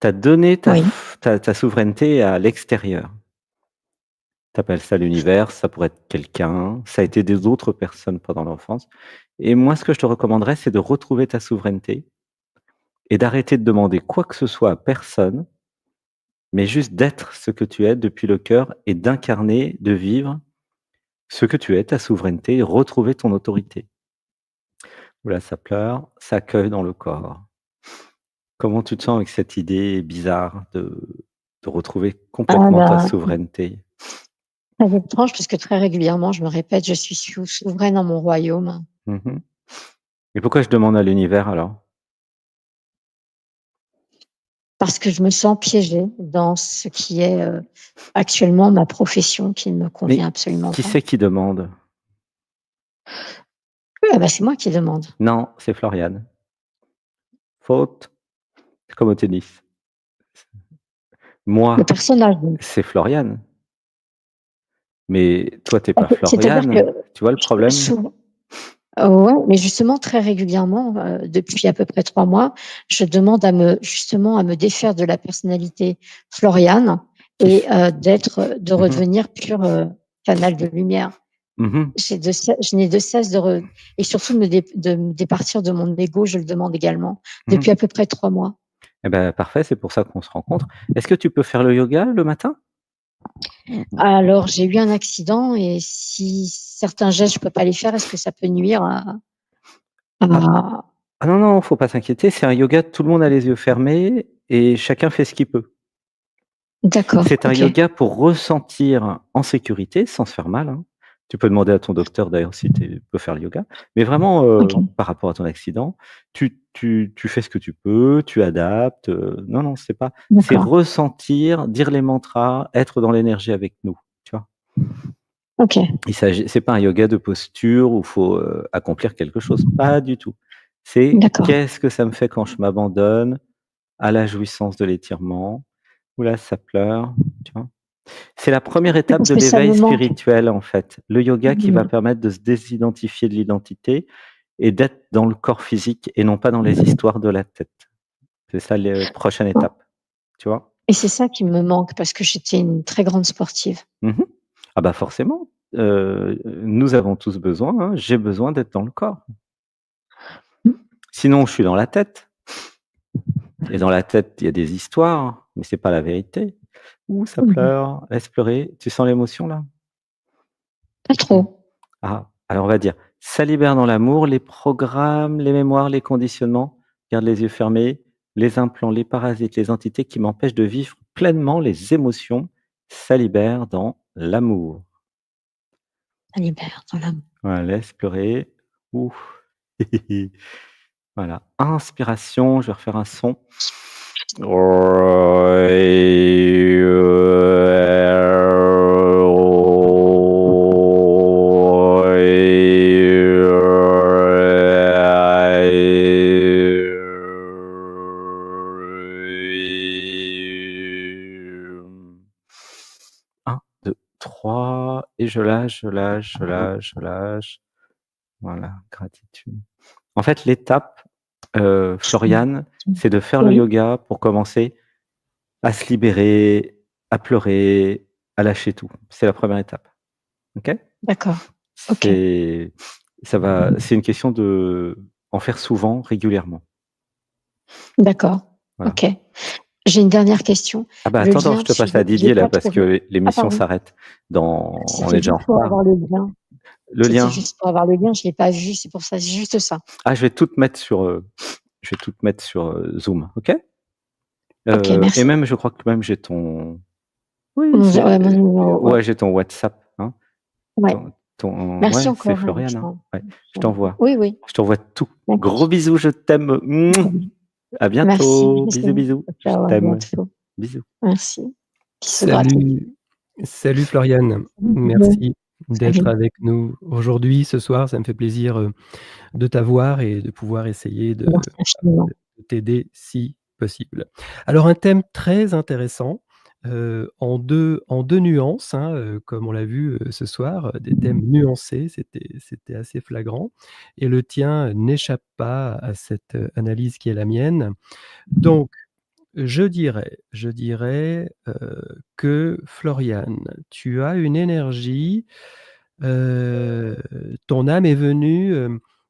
Tu as donné Oui. ta souveraineté à l'extérieur. Tu appelles ça l'univers, ça pourrait être quelqu'un, ça a été des autres personnes pendant l'enfance et moi, ce que je te recommanderais, c'est de retrouver ta souveraineté et d'arrêter de demander quoi que ce soit à personne, mais juste d'être ce que tu es depuis le cœur et d'incarner, de vivre ce que tu es, ta souveraineté, et retrouver ton autorité. Voilà, ça pleure, ça accueille dans le corps. Comment tu te sens avec cette idée bizarre de retrouver Ah complètement ta bah, souveraineté? très étrange puisque très régulièrement, je me répète: «Je suis souveraine dans mon royaume». Mmh. Et pourquoi je demande à l'univers alors? Parce que je me sens piégée dans ce qui est, actuellement ma profession qui ne me Mais convient absolument qui pas. c'est qui demande? Ah bah, c'est moi qui demande. Non, c'est Floriane. Faute, c'est comme au tennis. Le Moi, personnage donc. c'est Floriane, mais toi, tu es pas C'est-à-dire que Floriane. Tu vois le problème? ouais, mais justement très régulièrement, depuis à peu près 3 mois, je demande justement à me défaire de la personnalité Floriane Qui et f de Mmh mh. redevenir pur, canal de lumière. Mmh. Je n'ai de cesse et surtout de me départir de mon ego, je le demande également, Mmh. depuis à peu près 3 mois. Et bah, parfait, c'est pour ça qu'on se rencontre. Est-ce que tu peux faire le yoga le matin? Alors j'ai eu un accident et si certains gestes je peux pas les faire, est-ce que ça peut nuire Ah, à ah non, non, faut pas s'inquiéter, c'est un yoga, tout le monde a les yeux fermés et chacun fait ce qu'il peut. d'accord, C'est un OK, yoga pour ressentir en sécurité, sans se faire mal, hein. Tu peux demander à ton docteur d'ailleurs si tu peux faire le yoga, mais vraiment, OK, par rapport à ton accident, tu fais ce que tu peux, tu adaptes, non, non, c'est d'accord, ressentir, dire les mantras, être dans l'énergie avec nous, tu vois? OK, C'est pas un yoga de posture où faut, accomplir quelque chose, pas du tout. C'est d'accord. qu'est-ce que ça me fait quand je m'abandonne à la jouissance de l'étirement? Ouh là, ça pleure, tu vois? C'est la première Oui, étape parce de que ça l'éveil me manque. spirituel, en fait. Le yoga qui va Mmh. permettre de se désidentifier de l'identité et d'être dans le corps physique et non pas dans les histoires de la tête. C'est ça le prochaine étape, tu vois? Et c'est ça qui me manque parce que j'étais une très grande sportive. Mmh. Ah bah, forcément, nous avons tous besoin, hein, j'ai besoin d'être dans le corps. Mmh. Sinon, je suis dans la tête et dans la tête, il y a des histoires, mais c'est pas la vérité. Ouh, ça Mmh. pleure, laisse pleurer. Tu sens l'émotion là? Pas trop. Ah, alors on va dire, ça libère dans l'amour les programmes, les mémoires, les conditionnements, garde les yeux fermés, les implants, les parasites, les entités qui m'empêchent de vivre pleinement les émotions, ça libère dans l'amour. Ça libère dans l'amour. Voilà, laisse pleurer. Ouh. Voilà, inspiration, je vais refaire un son. Un, 2, 3 et je lâche, je lâche, je lâche, je lâche. Voilà, gratitude. En fait, l'étape, Floriane, c'est de faire le Oui, yoga pour commencer à se libérer, à pleurer, à lâcher tout. C'est la première étape, OK? d'accord. OK, C'est c'est une question de en faire souvent, régulièrement. d'accord. Voilà. OK. J'ai une dernière question. Ah bah, Le attends, lien, je te passe à je l'ai Didier là pas parce trouvé. que Ah l'émission pardon, s'arrête on c'était est déjà en juste pour retard. avoir le lien. Le C'était lien, juste pour avoir le lien, je l'ai pas vu, c'est pour ça, c'est juste ça. je vais tout te mettre sur, Zoom, OK? OK, Et merci. même je crois que même j'ai ton oui, Ouais, mon numéro, ouais. ouais, j'ai ton WhatsApp, hein. Ouais. Ouais, Merci c'est encore, Florian, hein? franchement. Ouais, je t'envoie Oui, oui, je t'envoie tout. d'accord. Gros bisous, je t'aime. Mouah. À Merci, bientôt. Bisous, merci. bisous. Je Ciao, à t'aime. bientôt. Bisous. Merci. Bisous gratuits. Salut, salut Floriane. Salut Thibaut. Merci d'être Salut. avec nous aujourd'hui, ce soir. Ça me fait plaisir, de t'avoir et de pouvoir essayer Merci infiniment. de t'aider si possible. Alors un thème très intéressant, en 2 nuances, hein, comme on l'a vu, ce soir, des thèmes nuancés, c'était assez flagrant et le tien n'échappe pas à cette, analyse qui est la mienne. Donc je dirais, que Florian, tu as une énergie, heu, ton âme est venue,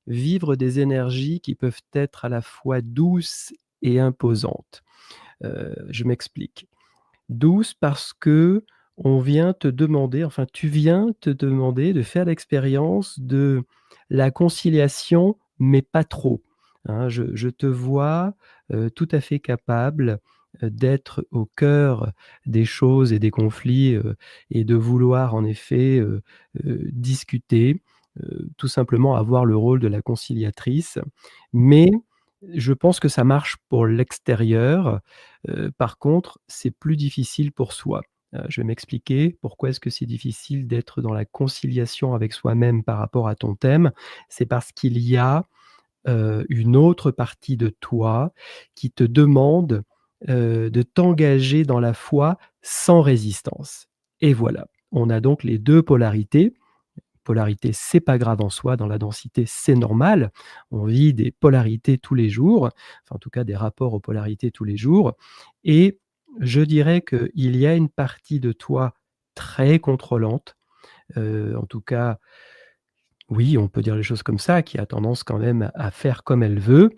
vivre des énergies qui peuvent être à la fois douces et imposantes. Je m'explique. Douce parce qu'on vient te demander, enfin tu viens te demander de faire l'expérience de la conciliation, mais pas trop, hein. Je te vois, tout à fait capable, d'être au cœur des choses et des conflits, et de vouloir en effet, discuter, tout simplement avoir le rôle de la conciliatrice. Mais je pense que ça marche pour l'extérieur. Par contre, c'est plus difficile pour soi. Je vais m'expliquer pourquoi est-ce que c'est difficile d'être dans la conciliation avec soi-même par rapport à ton thème. C'est parce qu'il y a, une autre partie de toi qui te demande, de t'engager dans la foi sans résistance. Et voilà, on a donc les 2 polarités. Polarité, c'est pas grave en soi, dans la densité, c'est normal. On vit des polarités tous les jours, enfin en tout cas des rapports aux polarités tous les jours et je dirais qu'il y a une partie de toi très contrôlante, en tout cas, oui, on peut dire les choses comme ça, qui a tendance quand même à faire comme elle veut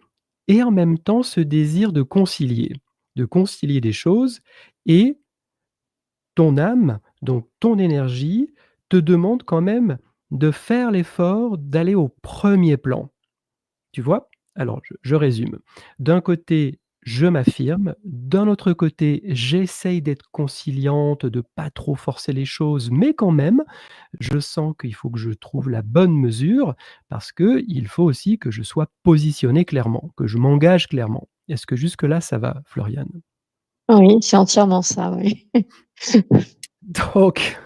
et en même temps ce désir de concilier des choses et ton âme, donc ton énergie, te demande quand même de faire l'effort d'aller au premier plan. Tu vois? Alors je résume. D'un côté, je m'affirme, d'un autre côté, j'essaye d'être conciliante, de pas trop forcer les choses, mais quand même, je sens qu'il faut que je trouve la bonne mesure parce qu'il faut aussi que je sois positionné clairement, que je m'engage clairement. Est-ce que jusque là ça va, Floriane? Oui, c'est entièrement ça, oui. Donc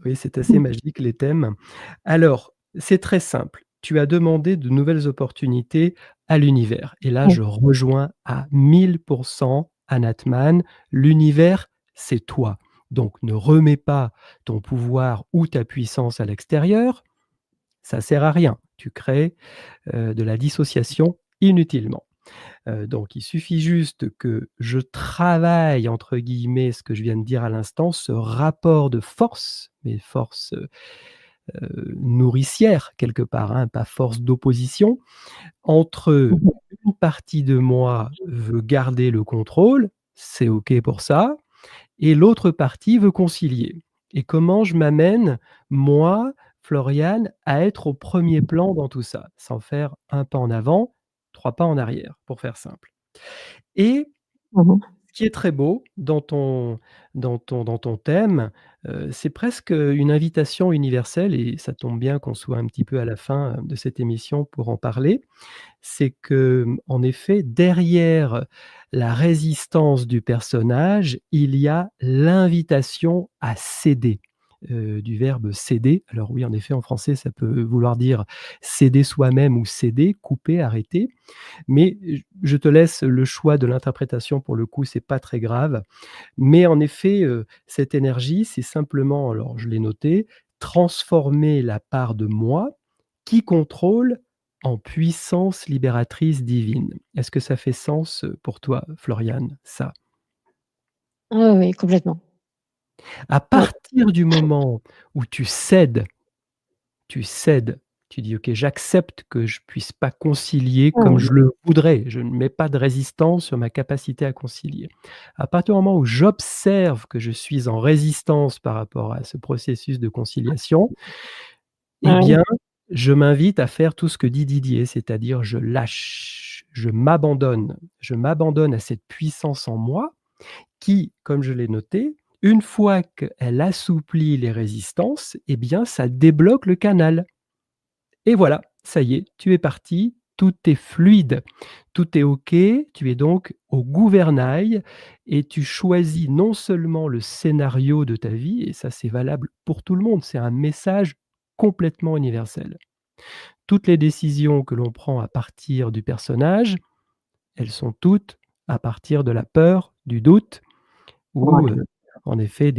oui, c'est assez magique les thèmes. Alors, c'est très simple. Tu as demandé de nouvelles opportunités à l'univers et là, Oui. je rejoins à 1000 Anatman. L'univers, c'est toi. Donc ne remets pas ton pouvoir ou ta puissance à l'extérieur, ça sert à rien. Tu crées, de la dissociation inutilement. Donc il suffit juste que je «travaille» entre guillemets ce que je viens de dire à l'instant, ce rapport de force, mais force, nourricière quelque part, hein, pas force d'opposition, entre Mmh. une partie de moi veut garder le contrôle, c'est OK pour ça, et l'autre partie veut concilier. Et comment je m'amène, moi, Florian, à être au premier plan dans tout ça? Sans faire un pas en avant, 3 pas en arrière, pour faire simple. Et Mmh mh. ce qui est très beau dans ton thème, c'est presque, une invitation universelle et ça tombe bien qu'on soit un petit peu à la fin, de cette émission pour en parler. C'est que, en effet, derrière la résistance du personnage, il y a l'invitation à céder, du verbe céder. Alors oui, en effet, en français, ça peut vouloir dire céder soi-même ou céder, couper, arrêter. Mais je te laisse le choix de l'interprétation pour le coup, c'est pas très grave. Mais en effet, cette énergie, c'est simplement, alors je l'ai noté, transformer la part de moi qui contrôle en puissance libératrice divine. Est-ce que ça fait sens, pour toi, Florian, ça? Ah oui, oui, complètement. À Ouais. partir du moment où tu cèdes, tu dis: «OK, j'accepte que je puisse pas concilier Ah comme oui. je le voudrais, je ne mets pas de résistance sur ma capacité à concilier». À partir du moment où j'observe que je suis en résistance par rapport à ce processus de conciliation, eh Ah oui. bien, je m'invite à faire tout ce que dit Didier, c'est-à-dire je lâche, je m'abandonne à cette puissance en moi qui, comme je l'ai noté, une fois qu'elle assouplit les résistances, eh bien, ça débloque le canal. Et voilà, ça y est, tu es parti, tout est fluide, tout est OK, tu es donc au gouvernail et tu choisis non seulement le scénario de ta vie et ça c'est valable pour tout le monde, c'est un message complètement universel. Toutes les décisions que l'on prend à partir du personnage, elles sont toutes à partir de la peur, du doute ou, Ouais. en effet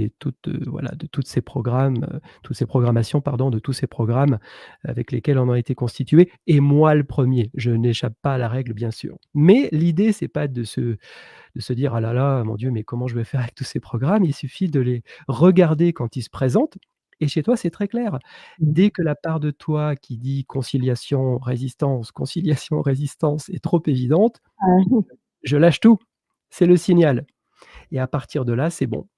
voilà, de toutes ces programmes, toutes ces programmations pardon, de tous ces programmes avec lesquels on a été constitué et moi le premier. Je n'échappe pas à la règle bien sûr. Mais l'idée c'est pas de se dire: «Ah là là, mon Dieu, mais comment je vais faire avec tous ces programmes?» Il suffit de les regarder quand ils se présentent et chez toi, c'est très clair. Mmh. Dès que la part de toi qui dit conciliation, résistance est trop évidente, Ouais. je lâche tout. C'est le signal et à partir de là, c'est bon.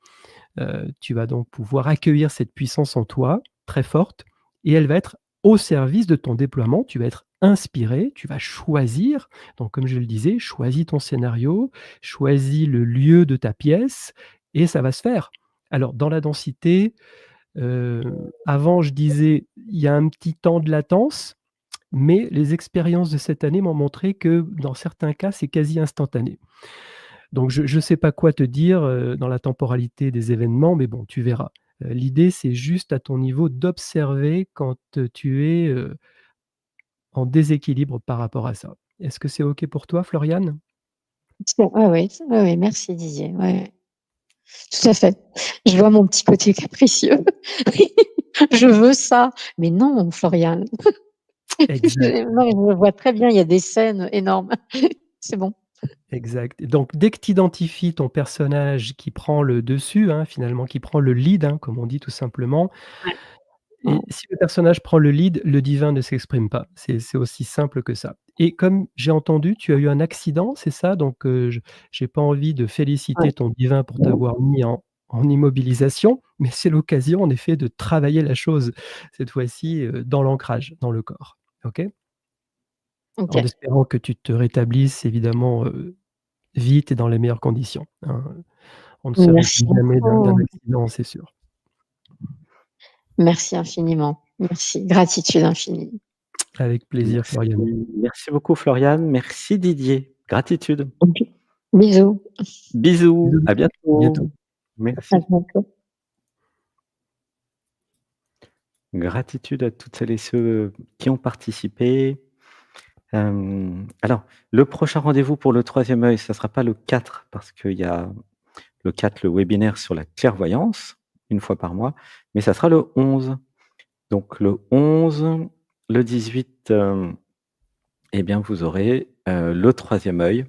Tu vas donc pouvoir accueillir cette puissance en toi, très forte et elle va être au service de ton déploiement. Tu vas être inspiré, tu vas choisir. Donc comme je le disais, choisis ton scénario, choisis le lieu de ta pièce et ça va se faire. Alors dans la densité, avant je disais: «Il y a un petit temps de latence», mais les expériences de cette année m'ont montré que dans certains cas, c'est quasi instantané. Donc je sais pas quoi te dire, dans la temporalité des événements, mais bon, tu verras. L'idée, c'est juste à ton niveau d'observer quand, tu es, en déséquilibre par rapport à ça. Est-ce que c'est OK pour toi, Floriane? Ouais, ouais, ouais, ouais, merci Didier. Ouais, ouais, tout à fait. Je vois mon petit côté capricieux. Je veux ça, mais non, Florian. Exact, Non, je le vois très bien, il y a des scènes énormes. C'est bon. exact. Et donc dès que tu identifies ton personnage qui prend le dessus, hein, finalement, qui prend le lead, hein, comme on dit tout simplement. Ouais. Et si le personnage prend le lead, le divin ne s'exprime pas. C'est aussi simple que ça. Et comme j'ai entendu, tu as eu un accident, c'est ça? Donc, je j'ai pas envie de féliciter Ouais. ton divin pour t'avoir mis en immobilisation, mais c'est l'occasion en effet de travailler la chose, cette fois-ci, dans l'ancrage, dans le corps. OK? En OK. espérant que tu te rétablisses évidemment, vite et dans les meilleures conditions, hein. On ne se Merci réjouit jamais d'un beaucoup. accident, c'est sûr. Merci infiniment. Merci. Gratitude infinie. Avec plaisir, Merci, Florian. merci beaucoup Floriane, merci Didier. Gratitude. OK. Bisous. Bisous, Bisous, à à bientôt. bientôt. À Merci. bientôt. Gratitude à toutes celles et ceux qui ont participé. Alors, le prochain rendez-vous pour le troisième œil, ça sera pas le 4 parce qu'il y a le 4, le webinaire sur la clairvoyance, une fois par mois, mais ça sera le 11. Donc le 11, le 18, eh bien vous aurez, le troisième œil.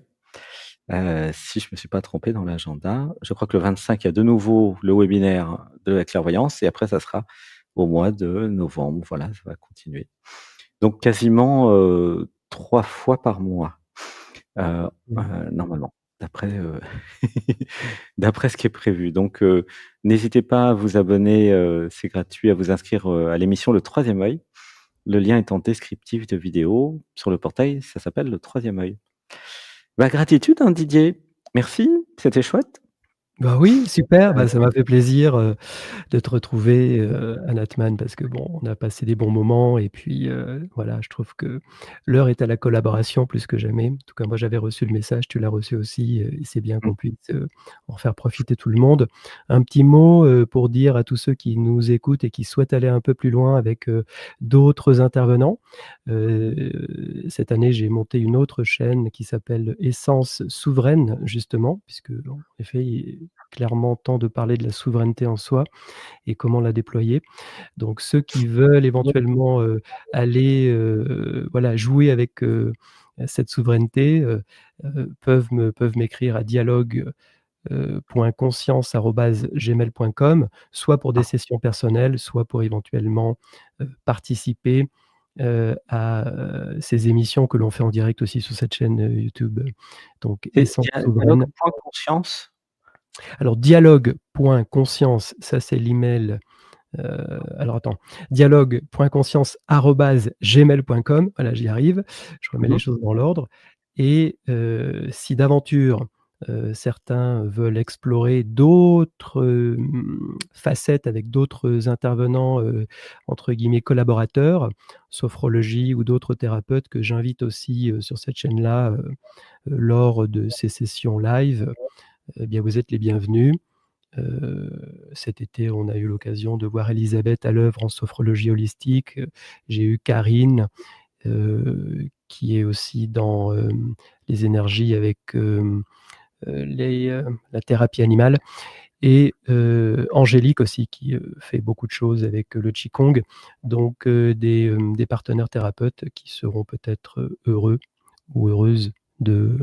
Si je me suis pas trompé dans l'agenda, je crois que le 25, il y a de nouveau le webinaire de la clairvoyance et après ça sera au mois de novembre. Voilà, ça va continuer. Donc quasiment, 3 fois par mois, normalement, d'après, d'après ce qui est prévu. Donc, n'hésitez pas à vous abonner, c'est gratuit, à vous inscrire, à l'émission Le Troisième Œil. Le lien est en descriptif de vidéo sur le portail, ça s'appelle Le Troisième Œil. Bah, gratitude, hein, Didier. Merci, c'était chouette. Bah oui, super, bah, ça m'a fait plaisir, de te retrouver, Anatman, parce que bon, on a passé des bons moments et puis, voilà, je trouve que l'heure est à la collaboration plus que jamais. En tout cas, moi, j'avais reçu le message, tu l'as reçu aussi, et c'est bien Mmh. qu'on puisse, en faire profiter tout le monde. Un petit mot, pour dire à tous ceux qui nous écoutent et qui souhaitent aller un peu plus loin avec, d'autres intervenants. Cette année, j'ai monté une autre chaîne qui s'appelle Essence Souveraine, justement, puisque, en effet, il est clairement temps de parler de la souveraineté en soi et comment la déployer. Donc ceux qui veulent éventuellement, aller, voilà, jouer avec, cette souveraineté, peuvent m'écrire à dialogue, .conscience@gmail.com, soit pour des sessions personnelles, soit pour éventuellement, participer, à, ces émissions que l'on fait en direct aussi sur cette chaîne, YouTube, donc C'est Essence Souveraine. dialogue.conscience? Alors dialogue.conscience, ça c'est l'email, alors attends, dialogue.conscience@gmail.com, voilà, j'y arrive, je remets Mmh les mh. choses dans l'ordre et si d'aventure, Certains veulent explorer d'autres, facettes avec d'autres intervenants, entre guillemets «collaborateurs», sophrologie ou d'autres thérapeutes que j'invite aussi, sur cette chaîne-là, lors de ces sessions live. Eh bien, vous êtes les bienvenus. Cet été, on a eu l'occasion de voir Elisabeth à l'œuvre en sophrologie holistique. J'ai eu Karine, qui est aussi dans, les énergies avec, la thérapie animale et Angélique aussi qui, fait beaucoup de choses avec le qigong. Donc des partenaires thérapeutes qui seront peut-être, heureux ou heureuses de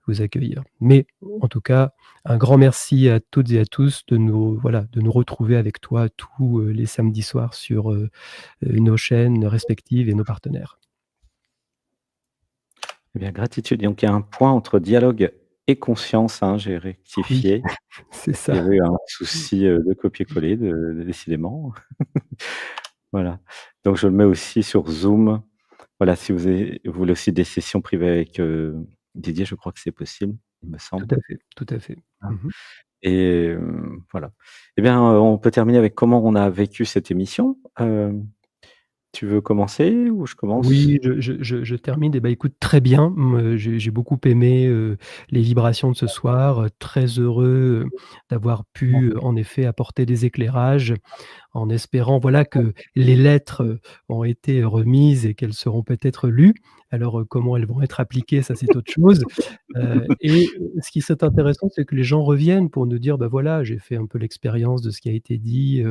vous accueillir. Mais en tout cas, un grand merci à toutes et à tous de nous retrouver avec toi tous, les samedis soirs sur, nos chaînes respectives et nos partenaires. Eh bien, gratitude. Donc, il y a un point entre dialogue et conscience, hein, j'ai Oui, rectifié. c'est Il y ça. avait un souci, de copier-coller décidément. Voilà. Donc je le mets aussi sur Zoom. Voilà, si vous voulez aussi des sessions privées avec, Didier, je crois que c'est possible, il me Tout semble. à fait, tout à fait. Hein Mmh. et voilà. Eh bien, on peut terminer avec comment on a vécu cette émission. Tu veux commencer ou je commence? Oui, je termine et bah, écoute, très bien. J'ai beaucoup aimé, les vibrations de ce soir, très heureux, d'avoir pu, en effet apporter des éclairages en espérant, voilà, que les lettres, ont été remises et qu'elles seront peut-être lues. Alors, comment elles vont être appliquées, ça c'est autre chose. Et ce qui serait intéressant, c'est que les gens reviennent pour nous dire: «Bah, voilà, j'ai fait un peu l'expérience de ce qui a été dit»,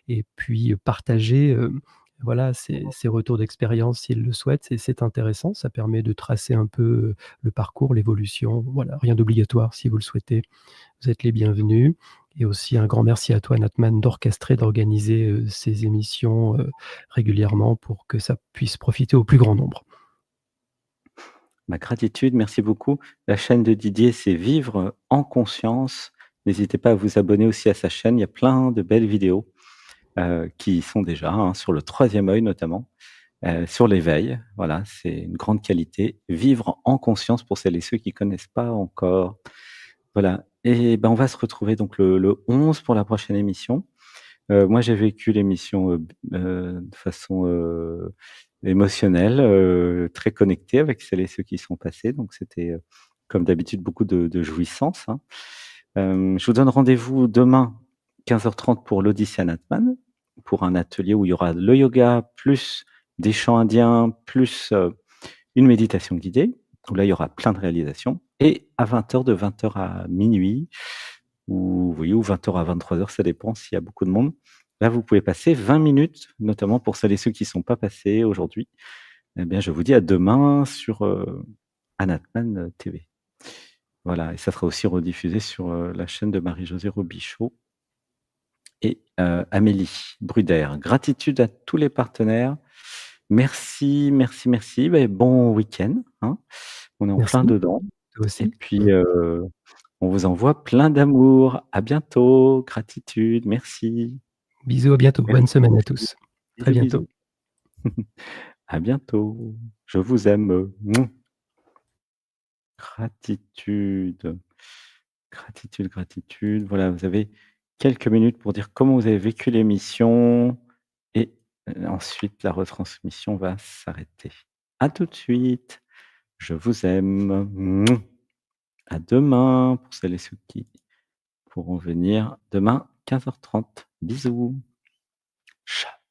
et puis partager, voilà, ces retours d'expérience s'ils le souhaitent. C'est intéressant, ça permet de tracer un peu, le parcours, l'évolution. Voilà, rien d'obligatoire si vous le souhaitez. Vous êtes les bienvenus et aussi un grand merci à toi Natman d'orchestrer, d'organiser, ces émissions, régulièrement pour que ça puisse profiter au plus grand nombre. Ma gratitude, merci beaucoup. La chaîne de Didier, c'est Vivre en conscience. N'hésitez pas à vous abonner aussi à sa chaîne, il y a plein de belles vidéos, qui y sont déjà, hein, sur le troisième œil notamment, sur l'éveil. Voilà, c'est une grande qualité. Vivre en conscience pour celles et ceux qui connaissent pas encore. Voilà et ben, on va se retrouver donc le 11 pour la prochaine émission. Moi, j'ai vécu l'émission, de façon, émotionnelle, très connectée avec celles et ceux qui y sont passés, donc c'était, comme d'habitude beaucoup de jouissance, hein. Je vous donne rendez-vous demain 15h30 pour l'Odyssée Natman, pour un atelier où il y aura le yoga, plus des chants indiens, plus, une méditation guidée, où là, il y aura plein de réalisations et à 20h, de 20h à minuit ou oui, ou 20h à 23h, ça dépend s'il y a beaucoup de monde. Là, vous pouvez passer 20 minutes, notamment pour celles et ceux qui ne sont pas passés aujourd'hui. Eh bien, je vous dis à demain sur, Anatman TV. Voilà et ça sera aussi rediffusé sur, la chaîne de Marie-Josée Robichaud et Amélie Bruder. Gratitude à tous les partenaires. Merci, merci, merci. Beh, bon week-end, hein. On est en plein Merci, dedans toi et aussi. puis, on vous envoie plein d'amour. À bientôt. Gratitude. Merci. Bisous, à bientôt. Merci Bonne semaine à beaucoup. tous. Très Bisous, bientôt. bisous. À bientôt. Je vous aime. Mouah. Gratitude. Gratitude, gratitude. Voilà, vous avez quelques minutes pour dire comment vous avez vécu l'émission et ensuite la retransmission va s'arrêter. À tout de suite. Je vous aime. Mouah. À demain pour celles et ceux qui pourront venir demain 15h30. Bisous. Ciao.